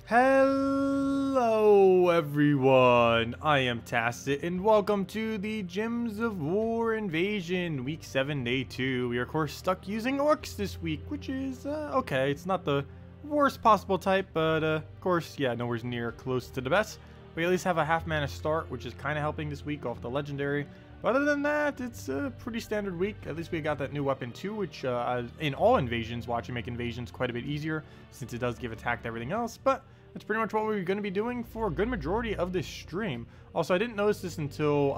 Hello everyone, I am Tacet and welcome to the Gems of War Invasion Week 7 Day 2. We are of course stuck using orcs this week, which is okay. It's not the worst possible type, but of course, yeah, nowhere near close to the best. We at least have a half mana start, which is kind of helping this week off the legendary. But other than that, it's a pretty standard week. At least we got that new weapon too, which in all invasions will actually make invasions quite a bit easier since it does give attack to everything else. But that's pretty much what we're going to be doing for a good majority of this stream. Also, I didn't notice this until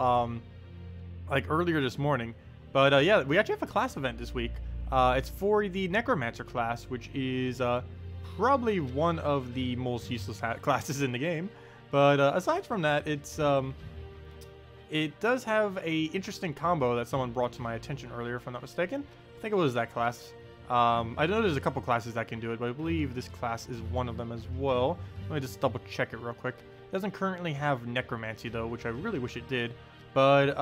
like earlier this morning. But yeah, we actually have a class event this week. It's for the Necromancer class, which is probably one of the most useless classes in the game. But aside from that, it does have a interesting combo that someone brought to my attention earlier, if I'm not mistaken. I think it was that class. I know there's a couple classes that can do it, but I believe this class is one of them as well. Let me just double check it real quick. It doesn't currently have Necromancy though, which I really wish it did. But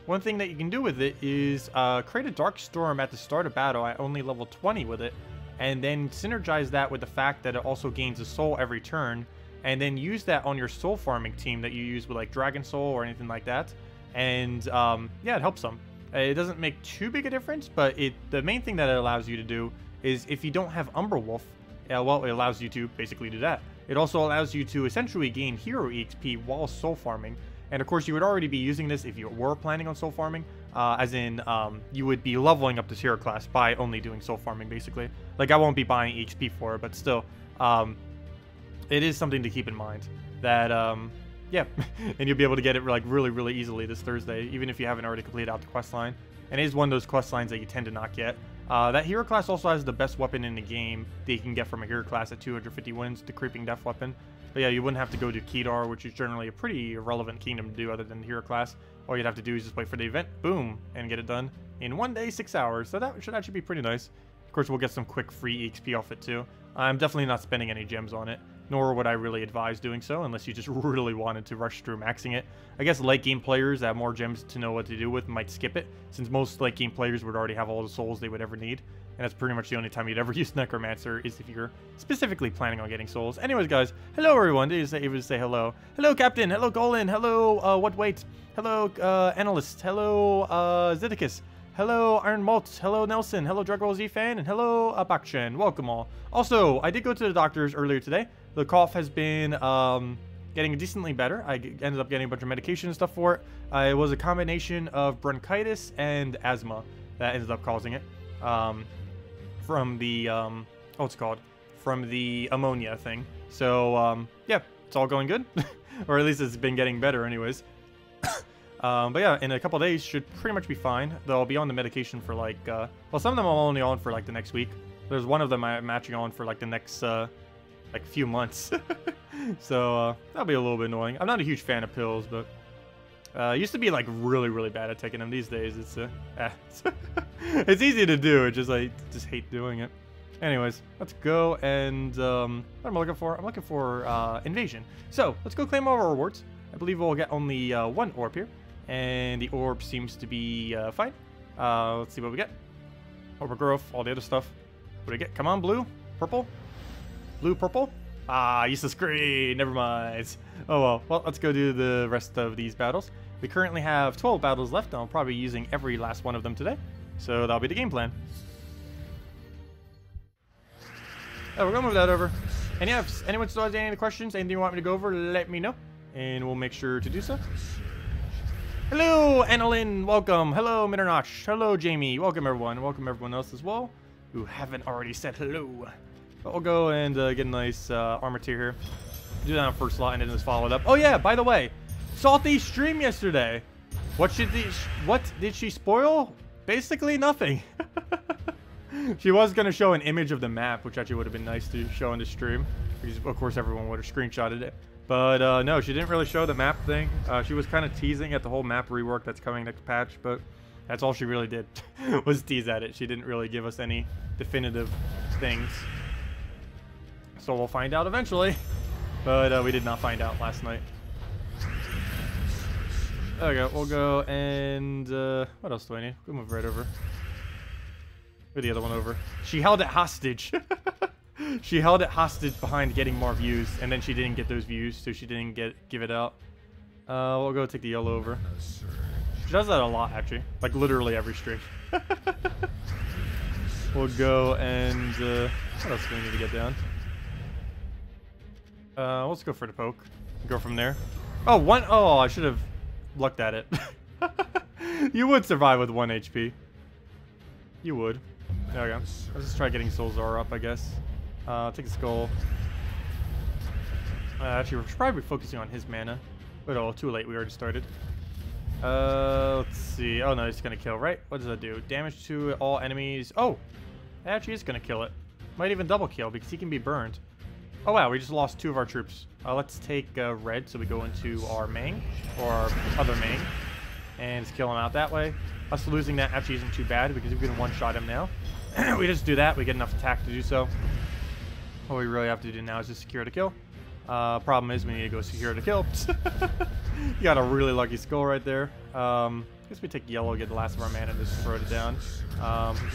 one thing that you can do with it is create a Dark Storm at the start of battle at only level 20 with it, and then synergize that with the fact that it also gains a soul every turn, and then use that on your soul farming team that you use with like Dragon Soul or anything like that. And yeah, it helps them. It doesn't make too big a difference, but the main thing that it allows you to do is if you don't have Umberwolf, well, it allows you to basically do that. It also allows you to essentially gain hero EXP while soul farming. And of course, you would already be using this if you were planning on soul farming, as in you would be leveling up this hero class by only doing soul farming, basically. Like, I won't be buying EXP for it, but still, it is something to keep in mind that, yeah, and you'll be able to get it like really easily this Thursday, even if you haven't already completed out the quest line. And it is one of those quest lines that you tend to not get. That hero class also has the best weapon in the game that you can get from a hero class at 250 wins, the Creeping Death weapon. But yeah, you wouldn't have to go to Kedar, which is generally a pretty irrelevant kingdom to do other than the hero class. All you'd have to do is just wait for the event, boom, and get it done in 1 day, 6 hours. So that should actually be pretty nice. Of course, we'll get some quick free EXP off it too. I'm definitely not spending any gems on it, nor would I really advise doing so unless you just really wanted to rush through maxing it. I guess late game players that have more gems to know what to do with might skip it, since most late game players would already have all the souls they would ever need. And that's pretty much the only time you'd ever use Necromancer is if you're specifically planning on getting souls. Anyways, guys, hello everyone. Did you say hello? Hello, Captain. Hello, Golan. Hello, What Wait. Hello, Analyst. Hello, Zeddicus. Hello, Iron Malt. Hello, Nelson. Hello, Drugwell Z Fan. And hello, Bakchen. Welcome all. Also, I did go to the doctors earlier today. The cough has been getting decently better. I ended up getting a bunch of medication and stuff for it. It was a combination of bronchitis and asthma that ended up causing it. From the, what's it called? From the ammonia thing. So, yeah, it's all going good. Or at least it's been getting better anyways. But yeah, in a couple days should pretty much be fine. They'll be on the medication for like, well, some of them I'm only on for like the next week. There's one of them I'm matching on for like the next, like few months. So, that'll be a little bit annoying. I'm not a huge fan of pills, but I used to be like really bad at taking them. These days it's it's easy to do. It's just I just hate doing it. Anyways, let's go and what am I looking for? I'm looking for invasion. So let's go claim all our rewards. I believe we'll get only one orb here, and the orb seems to be fine. Let's see what we get. Orb growth, all the other stuff. What do we get? Come on, blue, purple, blue, purple. Ah, useless green. Never mind. Oh well. Well, let's go do the rest of these battles. We currently have 12 battles left, and I'll probably be using every last one of them today. So that'll be the game plan. Oh, we're gonna move that over. And yeah, if anyone still has any questions, anything you want me to go over, let me know, and we'll make sure to do so. Hello, Annalyn. Welcome. Hello, Mitternosh. Hello, Jamie. Welcome, everyone. Welcome, everyone else as well who haven't already said hello. But we'll go and get a nice armor tier here. Do that on first slot and then just follow it up. Oh yeah, by the way, Salty stream yesterday. What did she spoil? Basically nothing. She was gonna show an image of the map, which actually would have been nice to show in the stream, because of course everyone would have screenshotted it. But no, she didn't really show the map thing. She was kind of teasing at the whole map rework that's coming next patch, but that's all she really did was tease at it. She didn't really give us any definitive things. So we'll find out eventually. But we did not find out last night. There we go. We'll go and what else do I need? We'll move right over. Move the other one over. She held it hostage. She held it hostage behind getting more views, and then she didn't get those views, so she didn't give it out. We'll go take the yellow over. She does that a lot, actually. Like, literally every stream. We'll go and... what else do we need to get down? Let's go for the poke. Go from there. Oh, one... Oh, I should have looked at it. You would survive with 1 HP. You would. There we go. Let's just try getting Soulzar up, I guess. Take a skull. Actually, we're probably focusing on his mana. But oh, too late. We already started. Let's see. Oh, no, it's going to kill, right? What does that do? Damage to all enemies. Oh, it actually is going to kill it. Might even double kill because he can be burned. Oh, wow. We just lost 2 of our troops. Let's take red so we go into our Mang, or our other Mang, and just kill him out that way. Us losing that actually isn't too bad because we can one-shot him now. We just do that. We get enough attack to do so. All we really have to do now is just secure the kill. Problem is we need to go secure the kill. You got a really lucky skull right there. I guess we take yellow, get the last of our mana, and just throw it down.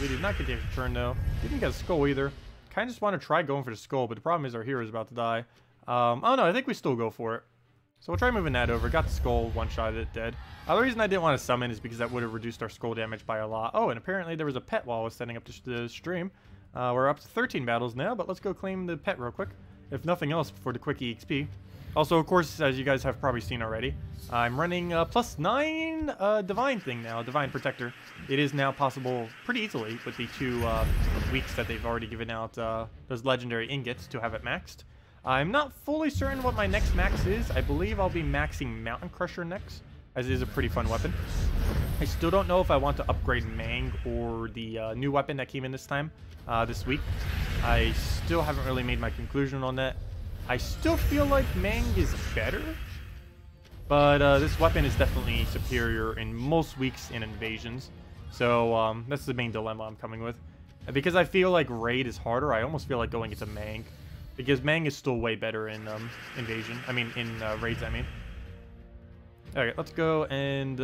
We did not get the extra turn though. Didn't get a skull either. Kind of just want to try going for the skull, but the problem is our hero is about to die. Oh no, I think we still go for it. So we'll try moving that over. Got the skull, one-shot it, dead. The reason I didn't want to summon is because that would have reduced our skull damage by a lot. Oh, and apparently there was a pet while I was setting up the stream. We're up to 13 battles now, but let's go claim the pet real quick. If nothing else, for the quick EXP. Also, of course, as you guys have probably seen already, I'm running a +9 Divine thing now, Divine Protector. It is now possible pretty easily with the 2 weeks that they've already given out those legendary ingots to have it maxed. I'm not fully certain what my next max is. I believe I'll be maxing Mountain Crusher next, as it is a pretty fun weapon. I still don't know if I want to upgrade Mang or the new weapon that came in this time, this week. I still haven't really made my conclusion on that. I still feel like Mang is better, but this weapon is definitely superior in most weeks in invasions. So that's the main dilemma I'm coming with. Because I feel like Raid is harder, I almost feel like going into Mang. Because Mang is still way better in invasion. I mean, in raids, I mean. Okay, let's go and...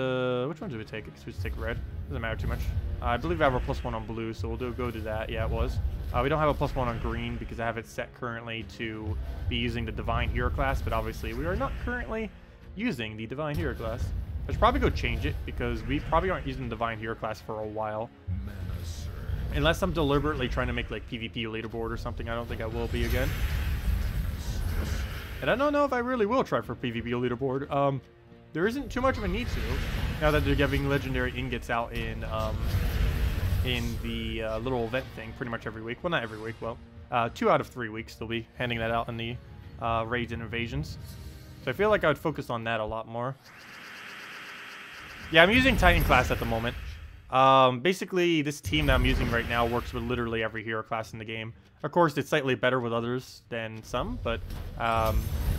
which one do we take? I guess we just take red. Doesn't matter too much. I believe I have a +1 on blue, so we'll go to that. Yeah, it was. We don't have a +1 on green because I have it set currently to be using the Divine Hero class, but obviously we are not currently using the Divine Hero class. I should probably go change it because we probably aren't using the Divine Hero class for a while. Unless I'm deliberately trying to make like PvP leaderboard or something, I don't think I will be again. And I don't know if I really will try for PvP leaderboard. There isn't too much of a need to, now that they're giving legendary ingots out in the little event thing pretty much every week. Well, not every week, well, 2 out of 3 weeks they'll be handing that out in the raids and invasions. So I feel like I would focus on that a lot more. Yeah, I'm using Titan class at the moment. Basically, this team that I'm using right now works with literally every hero class in the game. Of course, it's slightly better with others than some, but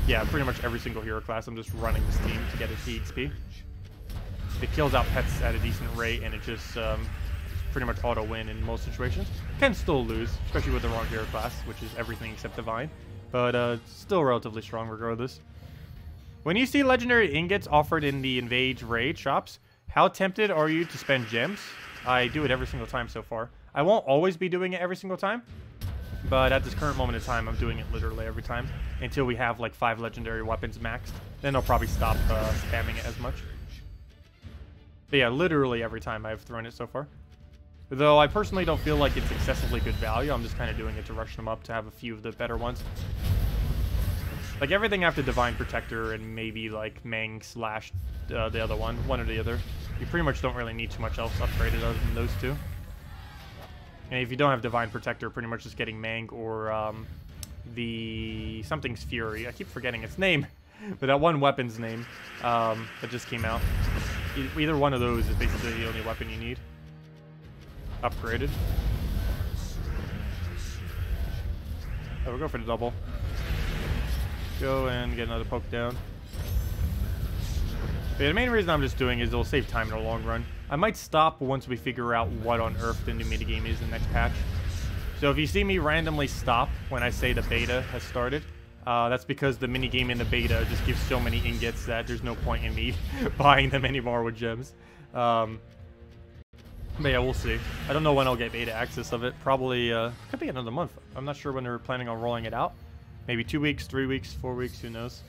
yeah, pretty much every single hero class, I'm just running this team to get its EXP. It kills out pets at a decent rate, and it just pretty much auto-win in most situations. Can still lose, especially with the wrong hero class, which is everything except Divine, but still relatively strong regardless. When you see legendary ingots offered in the Invade raid shops, how tempted are you to spend gems? I do it every single time so far. I won't always be doing it every single time, but at this current moment in time, I'm doing it literally every time until we have like 5 legendary weapons maxed. Then I'll probably stop spamming it as much. But yeah, literally every time I've thrown it so far. Though I personally don't feel like it's excessively good value. I'm just kind of doing it to rush them up to have a few of the better ones. Like everything after Divine Protector and maybe like Mang slash the other one or the other. You pretty much don't really need too much else upgraded other than those 2. And if you don't have Divine Protector, pretty much just getting Mang or the something's Fury. I keep forgetting its name, but that one weapon's name that just came out. Either one of those is basically the only weapon you need. Upgraded. Oh, we'll go for the double. Go and get another poke down. But yeah, the main reason I'm just doing is it'll save time in the long run. I might stop once we figure out what on earth the new minigame is in the next patch. So if you see me randomly stop when I say the beta has started, that's because the minigame in the beta just gives so many ingots that there's no point in me buying them anymore with gems. But yeah, we'll see. I don't know when I'll get beta access of it. Probably, could be another month. I'm not sure when they're planning on rolling it out. Maybe 2 weeks, 3 weeks, 4 weeks, who knows.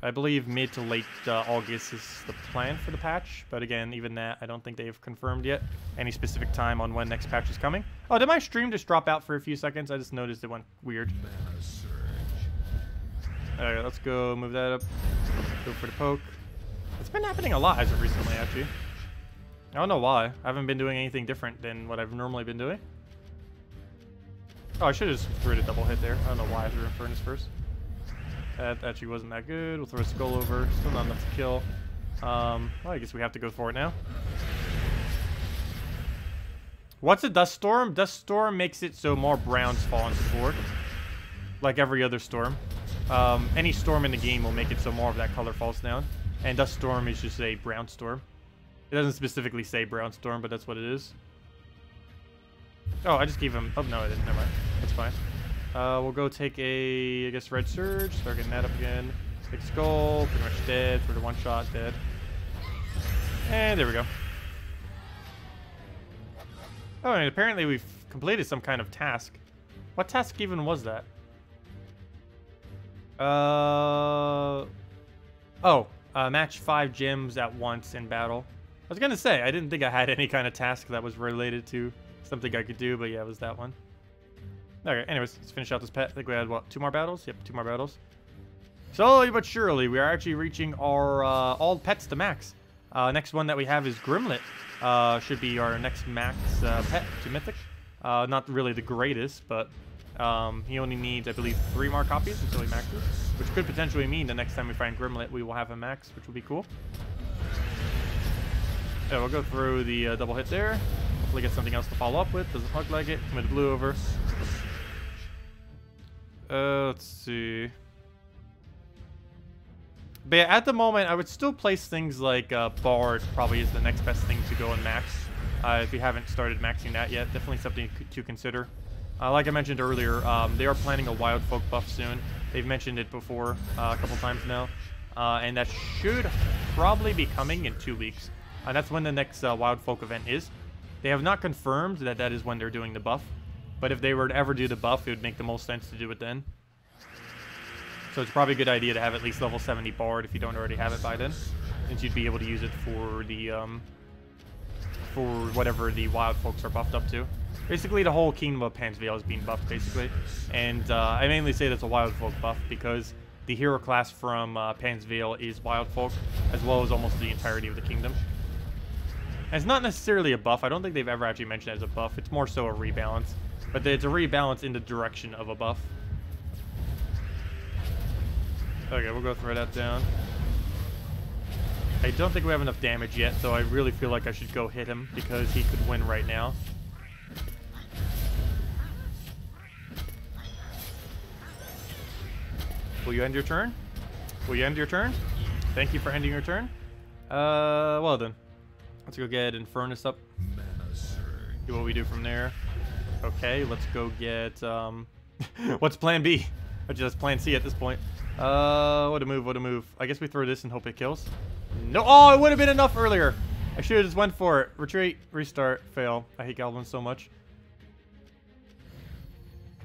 I believe mid to late August is the plan for the patch. But again, even that, I don't think they've confirmed yet any specific time on when next patch is coming. Oh, did my stream just drop out for a few seconds? I just noticed it went weird. Alright, let's go move that up. Go for the poke. It's been happening a lot as of recently, actually. I don't know why. I haven't been doing anything different than what I've normally been doing. Oh, I should have just threw it a double hit there. I don't know why I threw Infernus first. That actually wasn't that good. We'll throw a skull over. Still not enough to kill. Well, I guess we have to go for it now. What's a dust storm? Dust storm makes it so more browns fall into the board. Like every other storm. Any storm in the game will make it so more of that color falls down. And dust storm is just a brown storm. It doesn't specifically say brown storm, but that's what it is. Oh, I just gave him... Oh, no, I didn't. Never mind. That's fine. We'll go take a, I guess, red surge. Start getting that up again. Big skull. Pretty much dead. For the one shot, dead. And there we go. Oh, and apparently we've completed some kind of task. What task even was that? Match 5 gems at once in battle. I was gonna say, I didn't think I had any kind of task that was related to something I could do, but yeah, it was that one. Okay, anyways, let's finish out this pet. I think we had, what, 2 more battles? Yep, 2 more battles. Slowly but surely, we are actually reaching our all pets to max. Next one that we have is Grimlet. Should be our next max pet to Mythic. Not really the greatest, but he only needs, I believe, 3 more copies until he maxes, which could potentially mean the next time we find Grimlet, we will have a max, which will be cool. Yeah, we'll go through the double hit there. Hopefully get something else to follow up with. Doesn't look like it. Move the blue over. Let's see. But yeah, at the moment, I would still place things like Bard probably is the next best thing to go and max. If you haven't started maxing that yet, definitely something to consider. Like I mentioned earlier, they are planning a Wild Folk buff soon. They've mentioned it before a couple times now. And that should probably be coming in 2 weeks. That's when the next Wild Folk event is. They have not confirmed that that is when they're doing the buff. But if they were to ever do the buff, it would make the most sense to do it then. So it's probably a good idea to have at least level 70 Bard if you don't already have it by then. Since you'd be able to use it for the, for whatever the Wild Folks are buffed up to. Basically, the whole Kingdom of Pan's Veil is being buffed, basically. And I mainly say that's a Wild Folk buff because the hero class from Pan's Veil is Wild Folk, as well as almost the entirety of the kingdom. And it's not necessarily a buff. I don't think they've ever actually mentioned it as a buff. It's more so a rebalance. But it's a rebalance in the direction of a buff. Okay, we'll go throw that down. I don't think we have enough damage yet, so I really feel like I should go hit him because he could win right now. Will you end your turn? Will you end your turn? Thank you for ending your turn. Well then. Let's go get Infernus up. See what we do from there. Okay, let's go get, what's plan B? Or just plan C at this point. What a move, what a move. I guess we throw this and hope it kills. No, oh, it would have been enough earlier. I should have just went for it. Retreat, restart, fail. I hate goblins so much.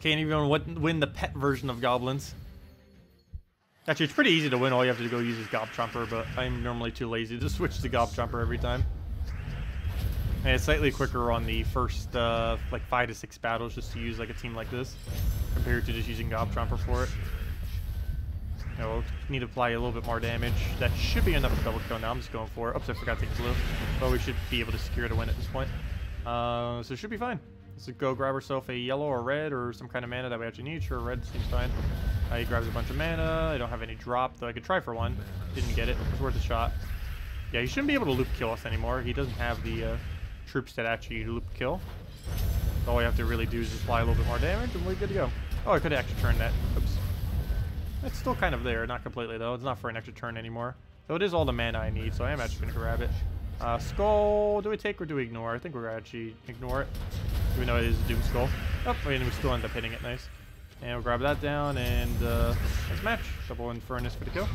Can't even win the pet version of goblins. Actually, it's pretty easy to win. All you have to go use is Gobchomper, but I'm normally too lazy to switch to Gobchomper every time. And it's slightly quicker on the first, like 5 to 6 battles just to use like a team like this, compared to just using Gobchomper for it. You know, we'll need to apply a little bit more damage. That should be enough to double kill now. I'm just going for it. Oops, I forgot to take blue. But we should be able to secure the win at this point. So it should be fine. Let's go grab ourselves a yellow or red or some kind of mana that we actually need. Sure, red seems fine. He grabs a bunch of mana. I don't have any drop, though I could try for one. Didn't get it. It's worth a shot. Yeah, he shouldn't be able to loop kill us anymore. He doesn't have the troops that actually loop kill. So all we have to really do is just apply a little bit more damage and we're good to go. Oh, I could have actually turned that. Oops. It's still kind of there. Not completely, though. It's not for an extra turn anymore. So it is all the mana I need, so I am actually going to grab it. Skull, do we take or do we ignore? I think we're actually ignore it. Even though it is a Doom Skull. Oh, and we still end up hitting it. Nice. And we'll grab that down and let's match. Double Infernus for the kill.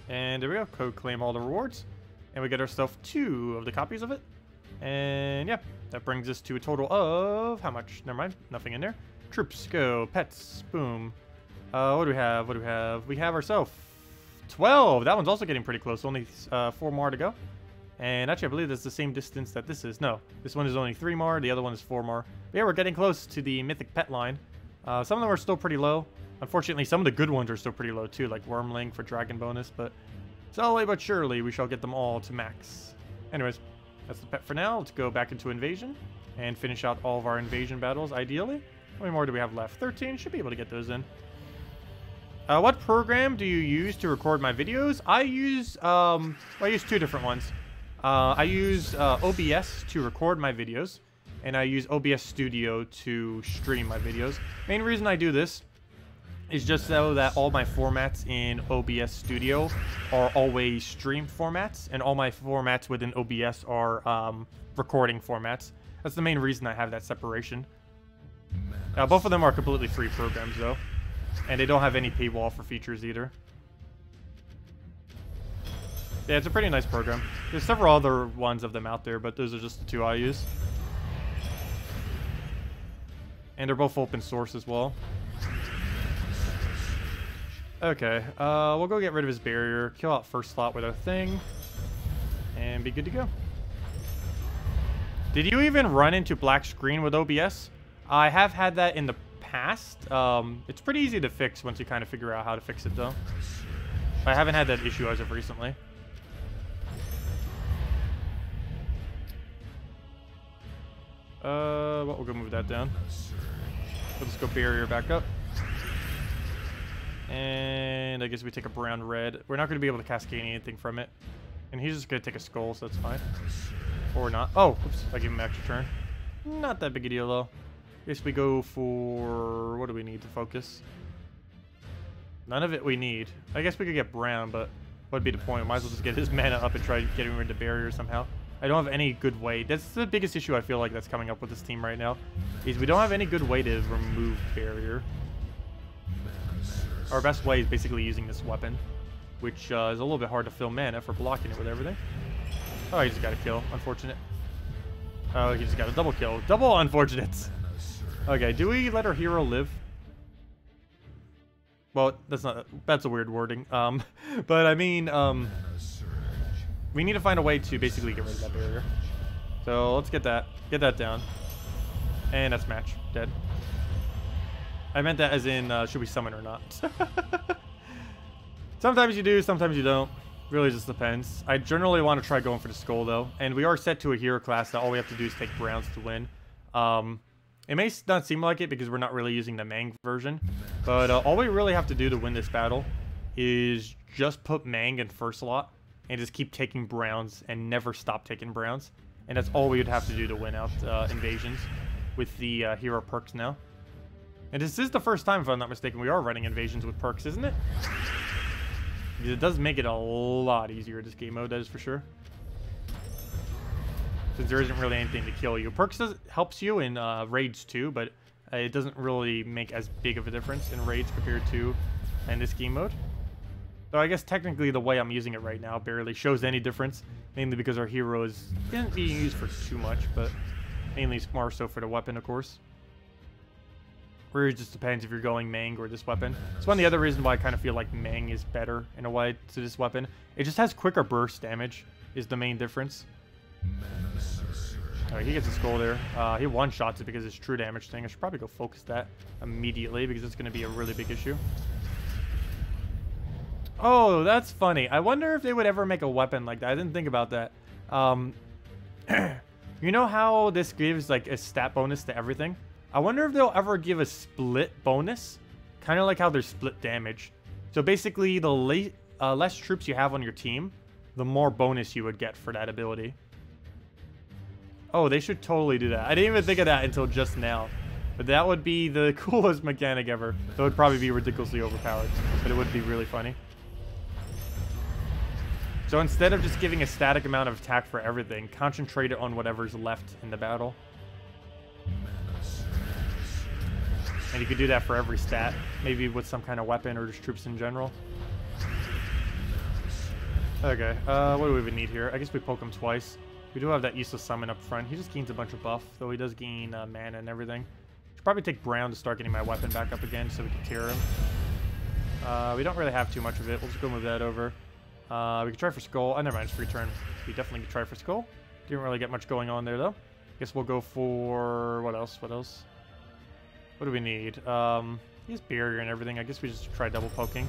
And there we go. Code claim all the rewards. And we get ourselves 2 of the copies of it. And yeah, that brings us to a total of how much? Never mind, nothing in there. Troops, go. Pets, boom. What do we have? What do we have? We have ourselves 12. That one's also getting pretty close. Only 4 more to go. And actually, I believe that's the same distance that this is. No, this one is only 3 more. The other one is 4 more. But yeah, we're getting close to the mythic pet line. Some of them are still pretty low. Unfortunately, some of the good ones are still pretty low too, like Wormling for dragon bonus. But slowly but surely, we shall get them all to max. Anyways, that's the pet for now. Let's go back into invasion and finish out all of our invasion battles, ideally. How many more do we have left? 13. Should be able to get those in. What program do you use to record my videos? I use 2 different ones. I use OBS to record my videos, and I use OBS Studio to stream my videos. Main reason I do this is just so that all my formats in OBS Studio are always stream formats, and all my formats within OBS are recording formats. That's the main reason I have that separation. Both of them are completely free programs, though, and they don't have any paywall for features either. Yeah, it's a pretty nice program. There's several other ones of them out there, but those are just the 2 I use. And they're both open source as well. Okay, we'll go get rid of his barrier, kill out first slot with our thing, and be good to go. Did you even run into black screen with OBS? I have had that in the past. It's pretty easy to fix once you kind of figure out how to fix it, though. I haven't had that issue as of recently. Well, we'll go move that down. We'll just go barrier back up. And I guess we take a brown red. We're not going to be able to cascade anything from it. And he's just going to take a skull, so that's fine. Or not. Oh, oops. I gave him an extra turn. Not that big a deal, though. Guess we go for... What do we need to focus? None of it we need. I guess we could get brown, but what'd be the point? Might as well just get his mana up and try getting rid of the barrier somehow. I don't have any good way. That's the biggest issue I feel like that's coming up with this team right now. Is we don't have any good way to remove barrier. Our best way is basically using this weapon, which is a little bit hard to fill mana for blocking it with everything. Oh, he just got a kill. Unfortunate. Oh, he just got a double kill. Double unfortunate. Okay, do we let our hero live? Well, that's a weird wording. But I mean, we need to find a way to basically get rid of that barrier. So let's get that down. And that's match. Dead. I meant that as in, should we summon or not? Sometimes you do, sometimes you don't. Really just depends. I generally want to try going for the skull, though. And we are set to a hero class that all we have to do is take browns to win. It may not seem like it because we're not really using the Mang version. But all we really have to do to win this battle is just put Mang in first slot. And just keep taking browns and never stop taking browns. And that's all we would have to do to win out invasions with the hero perks now. And this is the first time, if I'm not mistaken, we are running invasions with perks, isn't it? Because it does make it a lot easier, this game mode, that is for sure. Since there isn't really anything to kill you. Perks helps you in raids too, but it doesn't really make as big of a difference in raids compared to in this game mode. So I guess technically the way I'm using it right now barely shows any difference, mainly because our hero isn't being used for too much, but mainly more so for the weapon, of course. Where it just depends if you're going Mang or this weapon. It's one of the other reasons why I kind of feel like Mang is better in a way to this weapon. It just has quicker burst damage is the main difference. Alright, he gets a skull there. He one-shots it because it's true damage thing. I should probably go focus that immediately because it's going to be a really big issue. Oh, that's funny. I wonder if they would ever make a weapon like that. I didn't think about that. You know how this gives like a stat bonus to everything? I wonder if they'll ever give a split bonus, kind of like how there's split damage. So basically, the less troops you have on your team, the more bonus you would get for that ability. Oh, they should totally do that. I didn't even think of that until just now. But that would be the coolest mechanic ever. It would probably be ridiculously overpowered, but it would be really funny. So instead of just giving a static amount of attack for everything, concentrate it on whatever's left in the battle. And you could do that for every stat, maybe with some kind of weapon or just troops in general. Okay, what do we even need here? I guess we poke him twice. We do have that useless summon up front. He just gains a bunch of buff, though he does gain mana and everything. Should probably take Brown to start getting my weapon back up again so we can tear him. We don't really have too much of it. We'll just go move that over. We can try for Skull. Oh, never mind, it's free turn. We definitely can try for Skull. Didn't really get much going on there, though. Guess we'll go for... What else? What else? What do we need? He has barrier and everything. I guess we just try double poking.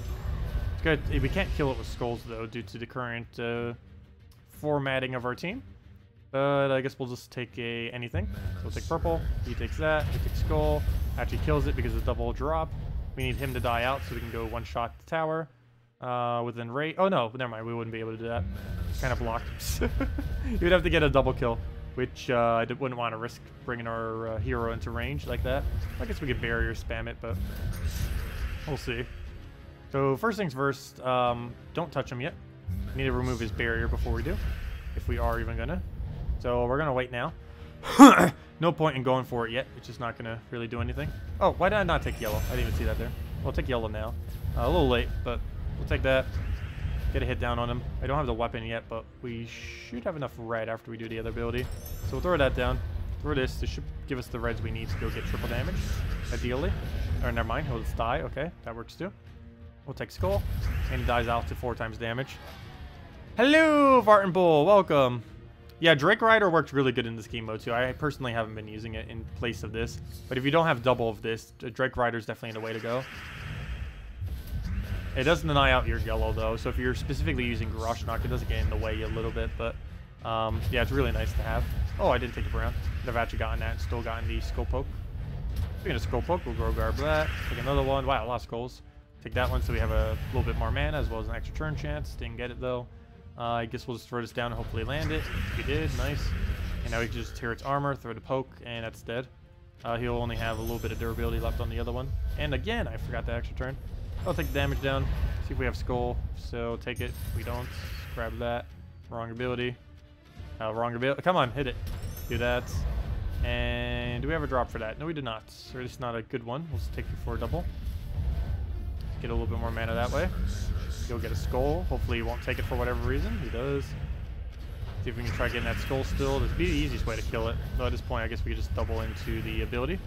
It's good. We can't kill it with Skulls, though, due to the current formatting of our team. But I guess we'll just take anything. So we'll take purple. He takes that. He takes Skull. Actually kills it because of double drop. We need him to die out so we can go one-shot the tower. Within rate. Oh, no. Never mind. We wouldn't be able to do that. It's kind of blocked. You'd have to get a double kill, which I wouldn't want to risk bringing our hero into range like that. I guess we could barrier spam it, but we'll see. So first things first, don't touch him yet. We need to remove his barrier before we do, if we are even gonna. So we're gonna wait now. No point in going for it yet. It's just not gonna really do anything. Oh, why did I not take yellow? I didn't even see that there. We'll take yellow now. A little late, but we'll take that. Get a hit down on him. I don't have the weapon yet, but we should have enough red after we do the other ability. So we'll throw that down. Throw this. This should give us the reds we need to go get triple damage, ideally. Or never mind. He'll just die. Okay, that works too. We'll take Skull, and he dies out to 4 times damage. Hello, Vartan Bull. Welcome. Yeah, Drake Rider worked really good in this game mode too. I personally haven't been using it in place of this, but if you don't have double of this, Drake Rider is definitely the way to go. It doesn't deny out your yellow though, so if you're specifically using Garrosh Knock, it does get in the way a little bit, but yeah, it's really nice to have. Oh, I didn't take a Brown. Could have actually gotten that and still gotten the Skull Poke. Speaking of Skull Poke, we'll go grab that. Take another one. Wow, a lot of skulls. Take that one so we have a little bit more mana as well as an extra turn chance. Didn't get it though. I guess we'll just throw this down and hopefully land it. We did, nice. And now we can just tear its armor, throw the poke, and that's dead. He'll only have a little bit of durability left on the other one. And again, I forgot the extra turn. I'll take the damage down, see if we have Skull. So take it. If we don't, grab that. Wrong ability. Wrong ability. Come on, hit it. Do that. And do we have a drop for that? No, we did not. Or at least not a good one. We'll just take it for a double. Get a little bit more mana that way. Go get a Skull. Hopefully he won't take it for whatever reason. He does. See if we can try getting that Skull still. This would be the easiest way to kill it. Though at this point, I guess we could just double into the ability.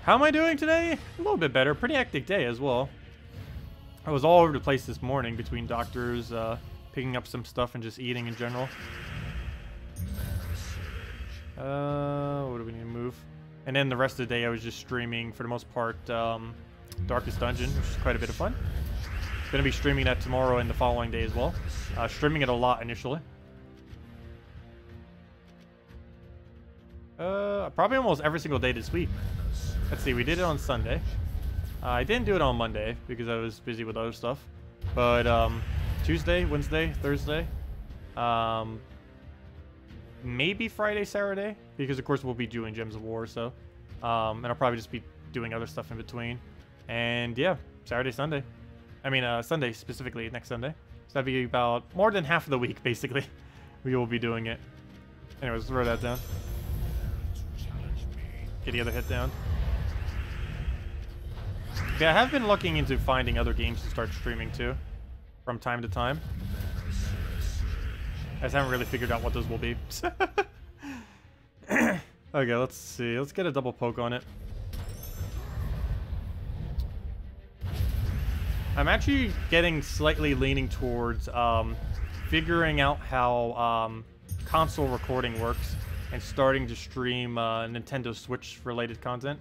How am I doing today? A little bit better. Pretty hectic day as well. I was all over the place this morning between doctors, picking up some stuff, and just eating in general. What do we need to move? And then the rest of the day I was just streaming, for the most part, Darkest Dungeon, which is quite a bit of fun. Gonna be streaming that tomorrow and the following day as well. Streaming it a lot initially. Probably almost every single day this week. Let's see, we did it on Sunday. I didn't do it on Monday because I was busy with other stuff. But Tuesday, Wednesday, Thursday, maybe Friday, Saturday, because of course we'll be doing Gems of War, so and I'll probably just be doing other stuff in between. And yeah, Saturday, Sunday. I mean, Sunday specifically, next Sunday. So that'd be about more than half of the week, basically. We will be doing it. Anyways, throw that down. Get the other hit down. Yeah, I have been looking into finding other games to start streaming too, from time to time. I just haven't really figured out what those will be. Okay, let's see. Let's get a double poke on it. I'm actually getting slightly leaning towards figuring out how console recording works and starting to stream Nintendo Switch related content.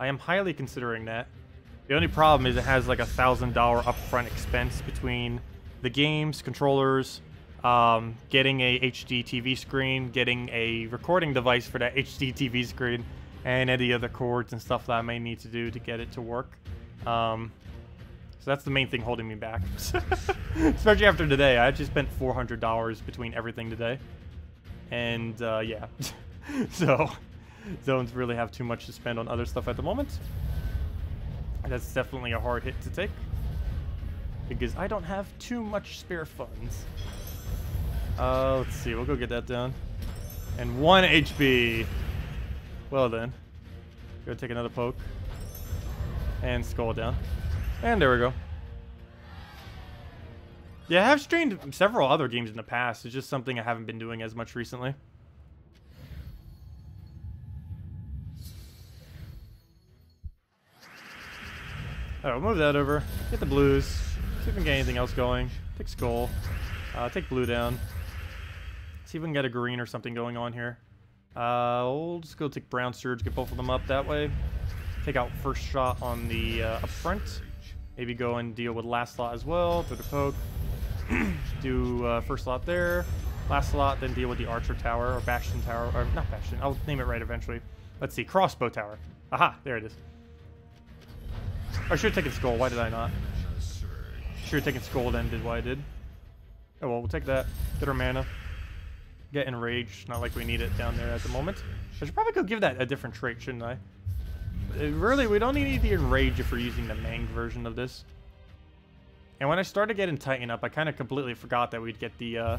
I am highly considering that. The only problem is it has like $1,000 upfront expense between the games, controllers, getting a HD TV screen, getting a recording device for that HD TV screen, and any other cords and stuff that I may need to do to get it to work. So that's the main thing holding me back. Especially after today. I just spent $400 between everything today. And yeah. So don't really have too much to spend on other stuff at the moment. That's definitely a hard hit to take, because I don't have too much spare funds. Let's see. We'll go get that down. And 1 HP. Well then. Go take another poke. And Skull down. And there we go. Yeah, I have streamed several other games in the past. It's just something I haven't been doing as much recently. Alright, we'll move that over. Get the blues. See if we can get anything else going. Take skull. Take blue down. See if we can get a green or something going on here. We'll just go take brown surge, get both of them up that way. Take out first shot on the up front. Maybe go and deal with last slot as well. Through the poke. Do first slot there. Last slot, then deal with the archer tower or bastion tower. Or not bastion, I'll name it right eventually. Let's see, crossbow tower. Aha, there it is. I should have taken skull. Why did I not? Should have taken skull, then did what I did. Oh well, we'll take that. Get our mana. Get enraged. Not like we need it down there at the moment. I should probably go give that a different trait, shouldn't I? Really, we don't need the enrage if we're using the Mang version of this. And when I started getting Titan up, I kind of completely forgot that we'd get the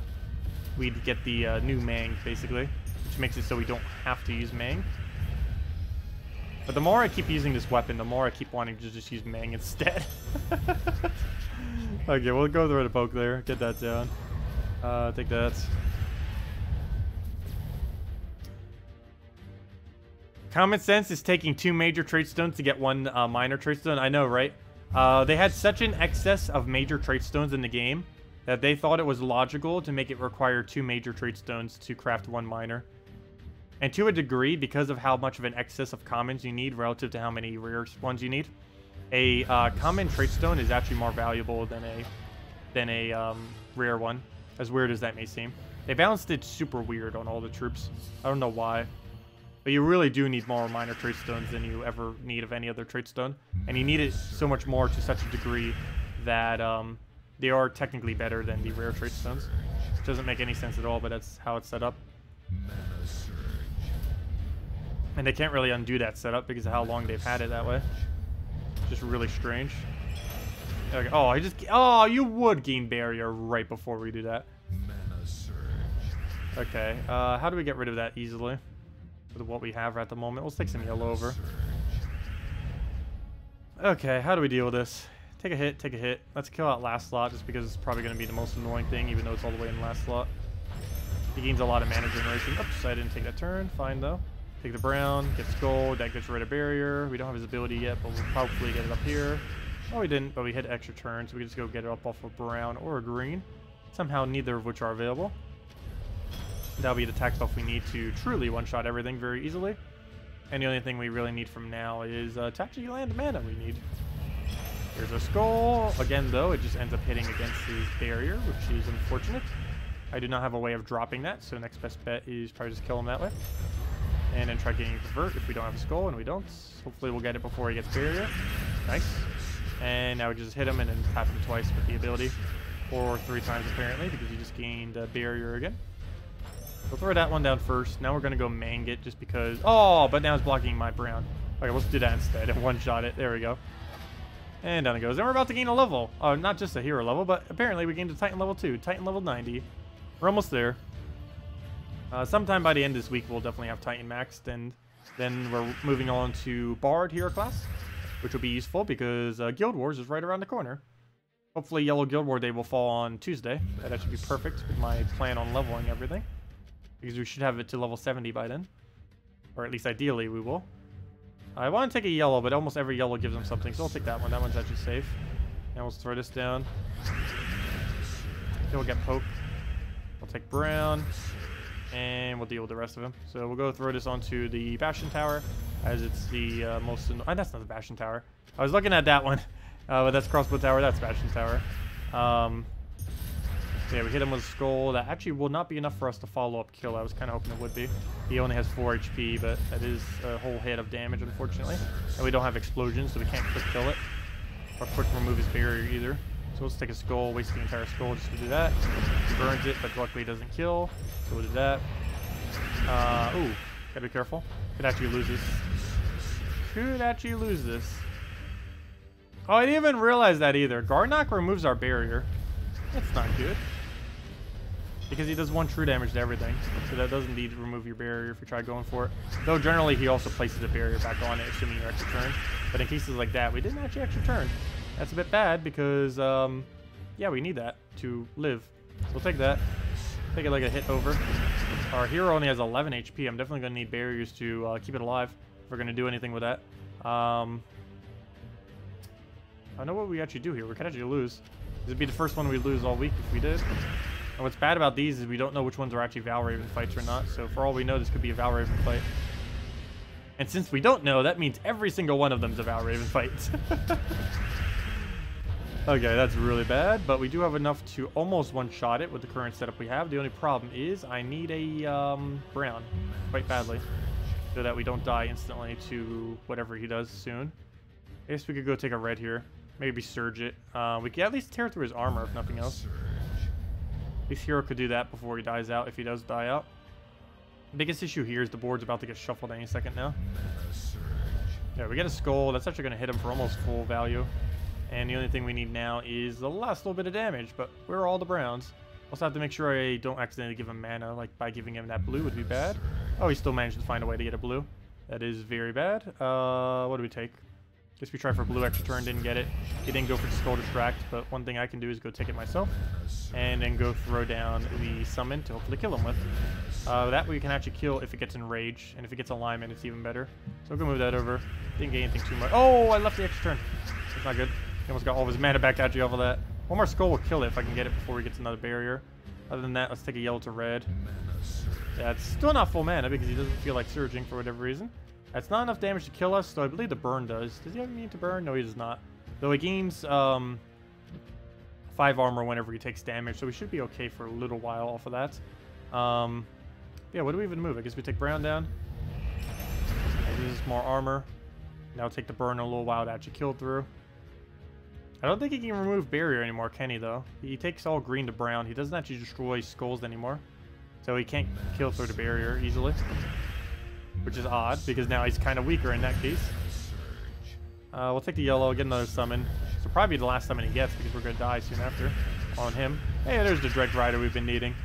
new Mang, basically, which makes it so we don't have to use Mang. But the more I keep using this weapon, the more I keep wanting to just use Mang instead. Okay, we'll go through the poke there. Get that down. Take that. Common sense is taking 2 major trait stones to get 1 minor trait stone. I know, right? They had such an excess of major trait stones in the game that they thought it was logical to make it require 2 major trait stones to craft 1 minor. And to a degree, because of how much of an excess of commons you need relative to how many rare ones you need, a common trait stone is actually more valuable than a rare one, as weird as that may seem. They balanced it super weird on all the troops. I don't know why. But you really do need more minor trait stones than you ever need of any other trait stone. And you need it so much more to such a degree that they are technically better than the rare trait stones. Which doesn't make any sense at all, but that's how it's set up. And they can't really undo that setup because of how long they've had it that way. Just really strange. Okay. Oh, you would gain barrier right before we do that. Okay, how do we get rid of that easily? With what we have at the moment. Let's take some yellow over. Okay, how do we deal with this? Take a hit, take a hit. Let's kill out last slot just because it's probably going to be the most annoying thing, even though it's all the way in the last slot. He gains a lot of mana generation. Oops, I didn't take that turn. Fine though. Take the brown, get skull, that gets rid of barrier. We don't have his ability yet, but we'll probably get it up here. Oh, we didn't, but we hit extra turn, so we can just go get it up off of brown or a green. Somehow neither of which are available. That'll be the attack buff we need to truly one-shot everything very easily. And the only thing we really need from now is to actually land mana we need. Here's a skull. Again, though, it just ends up hitting against his barrier, which is unfortunate. I do not have a way of dropping that, so next best bet is probably just kill him that way. And then try getting convert if we don't have a skull, and we don't. Hopefully we'll get it before he gets barrier. Nice. And now we just hit him and then tap him twice with the ability. Or 3 times apparently, because he just gained a barrier again. We'll throw that one down first. Now we're going to go Mang it just because... Oh, but now it's blocking my brown. Okay, let's do that instead and one-shot it. There we go. And down it goes. And we're about to gain a level. Not just a hero level, but apparently we gained a Titan level 2. Titan level 90. We're almost there. Sometime by the end of this week, we'll definitely have Titan maxed. And then we're moving on to Bard hero class, which will be useful because Guild Wars is right around the corner. Hopefully Yellow Guild War Day will fall on Tuesday. That should be perfect with my plan on leveling everything. Because we should have it to level 70 by then. Or at least ideally we will. I want to take a yellow, but almost every yellow gives them something. So I'll take that one. That one's actually safe. Now we'll throw this down. Then we'll get poke. We'll take brown. And we'll deal with the rest of them. So we'll go throw this onto the Bastion Tower. As it's the most... that's not the Bastion Tower. I was looking at that one. But that's Crossbow Tower. That's Bastion Tower. Yeah, we hit him with a skull. That actually will not be enough for us to follow up kill. I was kind of hoping it would be. He only has 4 HP, but that is a whole hit of damage, unfortunately. And we don't have explosions, so we can't quick kill it. Or quick remove his barrier either. So let's take a skull, waste the entire skull just to do that. He burns it, but luckily it doesn't kill. So we'll do that. Ooh, gotta be careful. Could actually lose this. Could actually lose this. Oh, I didn't even realize that either. Garnock removes our barrier. That's not good. Because he does 1 true damage to everything. So that does indeed remove your barrier if you try going for it. Though generally he also places a barrier back on it, assuming you're extra turn. But in cases like that, we didn't actually extra turn. That's a bit bad because Yeah, we need that to live. So we'll take that. Take it like a hit over. Our hero only has 11 HP. I'm definitely going to need barriers to keep it alive if we're going to do anything with that. I know what we actually do here. We could actually lose. This would be the first one we lose all week if we did. And what's bad about these is we don't know which ones are actually Valraven fights or not. So for all we know, this could be a Valraven fight. And since we don't know, that means every single one of them is a Valraven fight. Okay, that's really bad, but we do have enough to almost one-shot it with the current setup we have. The only problem is I need a brown quite badly so that we don't die instantly to whatever he does soon. I guess we could go take a red here. Maybe surge it. We could at least tear through his armor if nothing else. At least hero could do that before he dies out if he does die out. Biggest issue here is the board's about to get shuffled any second now. Yeah, we get a skull. That's actually going to hit him for almost full value. And the only thing we need now is the last little bit of damage, but we're all the browns. Also have to make sure I don't accidentally give him mana, like by giving him that blue would be bad. Oh, he still managed to find a way to get a blue. That is very bad. What do we take? Guess we tried for blue extra turn, didn't get it. He didn't go for the skull distract, but one thing I can do is go take it myself. And then go throw down the summon to hopefully kill him with. That we can actually kill if it gets enraged, and if it gets alignment, it's even better. So we'll go move that over. Didn't get anything too much. Oh, I left the extra turn. That's not good. He almost got all of his mana back actually off of that. One more skull will kill it if I can get it before he gets another barrier. Other than that, let's take a yellow to red. Yeah, it's still not full mana because he doesn't feel like surging for whatever reason. That's not enough damage to kill us, so I believe the burn does. Does he ever need to burn? No, he does not. Though he gains 5 armor whenever he takes damage, so we should be okay for a little while off of that. Yeah, what do we even move? I guess we take brown down. Maybe this is more armor. Now take the burn a little while to actually kill through. I don't think he can remove barrier anymore, can he, though? He takes all green to brown. He doesn't actually destroy skulls anymore. So he can't kill through the barrier easily. Which is odd, because now he's kind of weaker in that case. We'll take the yellow, get another summon. This will probably be the last summon he gets, because we're going to die soon after on him. Hey, there's the Dread Rider we've been needing.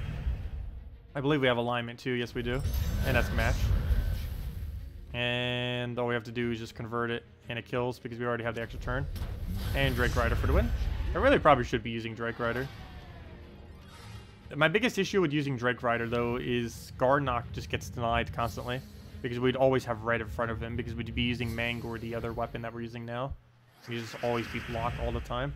I believe we have alignment, too. Yes, we do. And that's match. And all we have to do is just convert it, and it kills, because we already have the extra turn. And Drake Rider for the win. I really probably should be using Drake Rider. My biggest issue with using Drake Rider, though, is Garnock just gets denied constantly. Because we'd always have red in front of him, because we'd be using Mangor, the other weapon that we're using now. He'd just always be blocked all the time.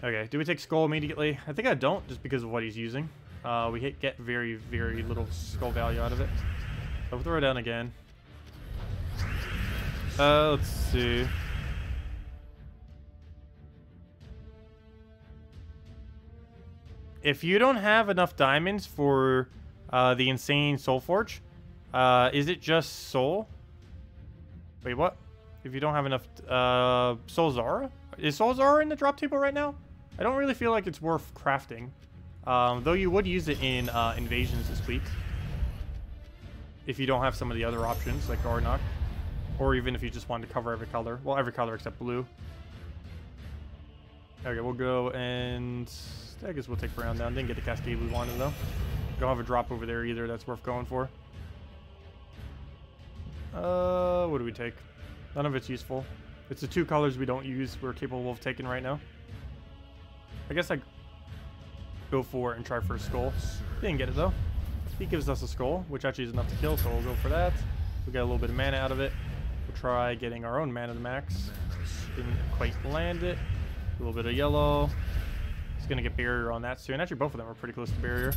Okay, do we take Skull immediately? I think I don't, just because of what he's using. We get very, very little Skull value out of it. So we'll throw it down again. Let's see. If you don't have enough diamonds for the insane Soul Forge, is it just Soul? Wait, what? If you don't have enough Soul Zara? Is Soul Zara in the drop table right now? I don't really feel like it's worth crafting. Though you would use it in Invasions this week. If you don't have some of the other options, like Garnock. Or even if you just wanted to cover every color. Well, every color except blue. Okay, we'll go and... I guess we'll take brown down. Didn't get the Cascade we wanted, though. Don't have a drop over there either that's worth going for. What do we take? None of it's useful. It's the 2 colors we don't use we're capable of taking right now. I guess I go for it and try for a skull. Didn't get it, though. He gives us a skull, which actually is enough to kill, so we'll go for that. We got a little bit of mana out of it. We'll try getting our own mana to max. Didn't quite land it. A little bit of yellow. He's going to get barrier on that soon. Actually, both of them are pretty close to barrier.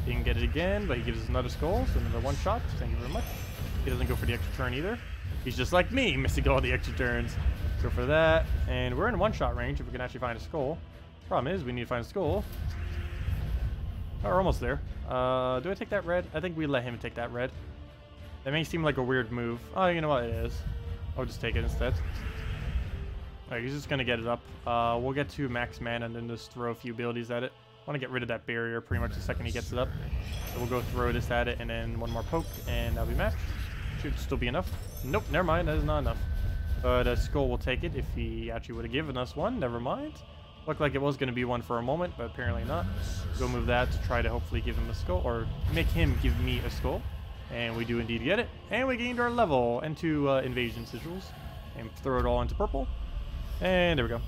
Didn't get it again, but he gives us another skull, so another 1 shot. Thank you very much. He doesn't go for the extra turn either. He's just like me, missing all the extra turns. Go for that. And we're in 1-shot range if we can actually find a skull. Problem is, we need to find a skull. Oh, we're almost there. Do I take that red? I think we let him take that red. That may seem like a weird move. Oh, you know what it is. I'll just take it instead. Alright, he's just going to get it up. We'll get to max mana and then just throw a few abilities at it. I want to get rid of that barrier pretty much the second he gets it up. So we'll go throw this at it and then 1 more poke and that'll be match. Should still be enough. Nope, never mind. That is not enough. But Skull will take it if he actually would have given us one. Never mind. Looked like it was going to be one for a moment, but apparently not. Go move that to try to hopefully give him a skull, or make him give me a skull. And we do indeed get it. And we gained our level and 2 invasion sigils. And throw it all into purple. And there we go.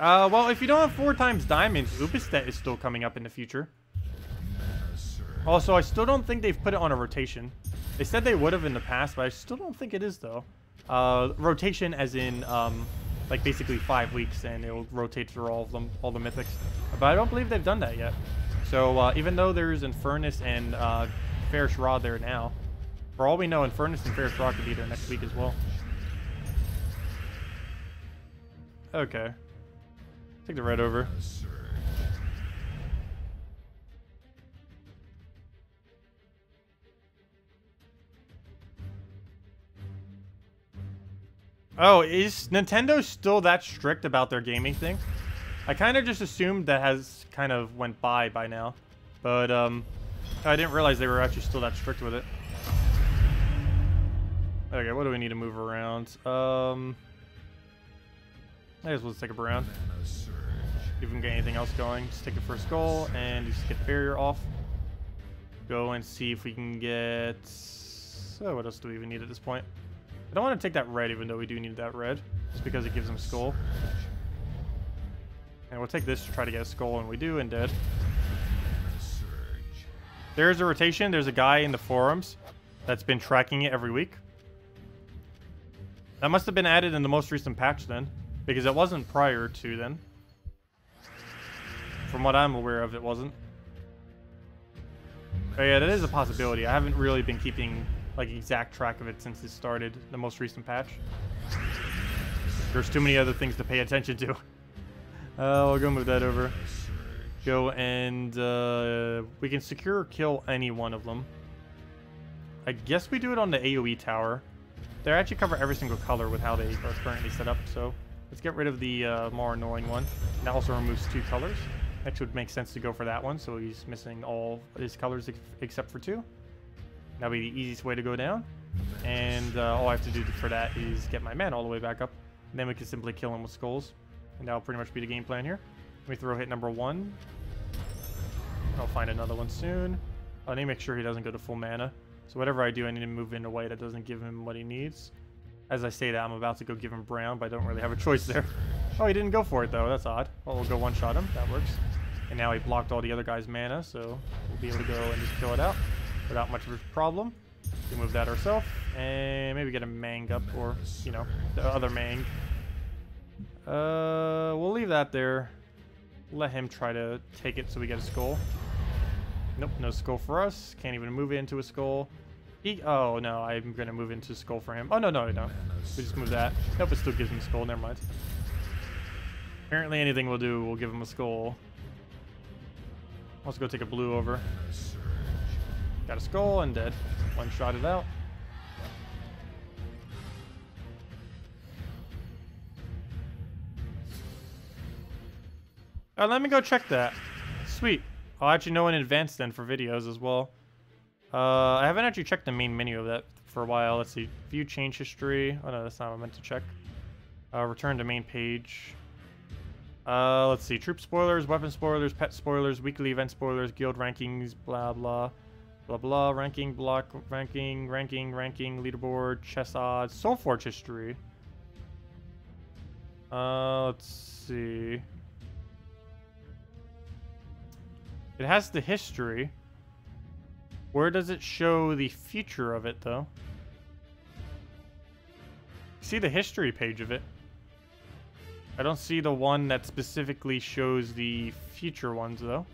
Well, if you don't have 4 times diamonds, Ubistet is still coming up in the future. Also, I still don't think they've put it on a rotation. They said they would have in the past, but I still don't think it is, though. Rotation as in, like, basically 5 weeks, and it'll rotate through all of them, all the mythics. But I don't believe they've done that yet. So, even though there's Infernus and Ferrous Rod there now, for all we know, Infernus and Ferrous Rod could be there next week as well. Okay. Take the red over. Oh, is Nintendo still that strict about their gaming thing? I kind of just assumed that has kind of went by now. But, I didn't realize they were actually still that strict with it. Okay, what do we need to move around? I guess we'll just take a around. See if we can get anything else going. Just take it for a skull and just get the barrier off. Go and see if we can get... So, what else do we even need at this point? I don't want to take that red, even though we do need that red. Just because it gives them skull. And we'll take this to try to get a skull, and we do, and dead. There's a rotation. There's a guy in the forums that's been tracking it every week. That must have been added in the most recent patch then, because it wasn't prior to then. From what I'm aware of, it wasn't. Oh yeah, that is a possibility. I haven't really been keeping like exact track of it since it started, the most recent patch. There's too many other things to pay attention to. I'll go move that over. Go and we can secure or kill any one of them. I guess we do it on the AoE tower. They actually cover every single color with how they are currently set up, so let's get rid of the more annoying one. And that also removes 2 colors. Actually would make sense to go for that one, so he's missing all his colors except for 2. That'll be the easiest way to go down. And all I have to do for that is get my man all the way back up. And then we can simply kill him with skulls. And that'll pretty much be the game plan here. Let me throw hit number 1. I'll find another one soon. I need to make sure he doesn't go to full mana. So whatever I do, I need to move in a way that doesn't give him what he needs. As I say that, I'm about to go give him brown, but I don't really have a choice there. Oh, he didn't go for it, though. That's odd. Well, we'll go one-shot him. That works. And now he blocked all the other guy's mana, so we'll be able to go and just kill it out without much of a problem. We move that ourselves, and maybe get a Mang up, or, you know, the other Mang. We'll leave that there. Let him try to take it so we get a skull. Nope, no skull for us. Can't even move it into a skull. Oh, no, I'm going to move into a skull for him. Oh, no, I don't. We just move that. Nope, it still gives him a skull. Never mind. Apparently anything we'll do will give him a skull. Let's go take a blue over. Got a skull and dead. One-shot it out. Let me go check that. Sweet. I'll actually know in advance then for videos as well. I haven't actually checked the main menu of that for a while. Let's see. View change history. Oh no, that's not what I meant to check. Return to main page. Let's see. Troop spoilers, weapon spoilers, pet spoilers, weekly event spoilers, guild rankings, blah blah. Blah blah. Ranking, block, ranking, leaderboard, chess odds, Soulforge history. Let's see. It has the history. Where does it show the future of it, though? See the history page of it. I don't see the one that specifically shows the future ones, though.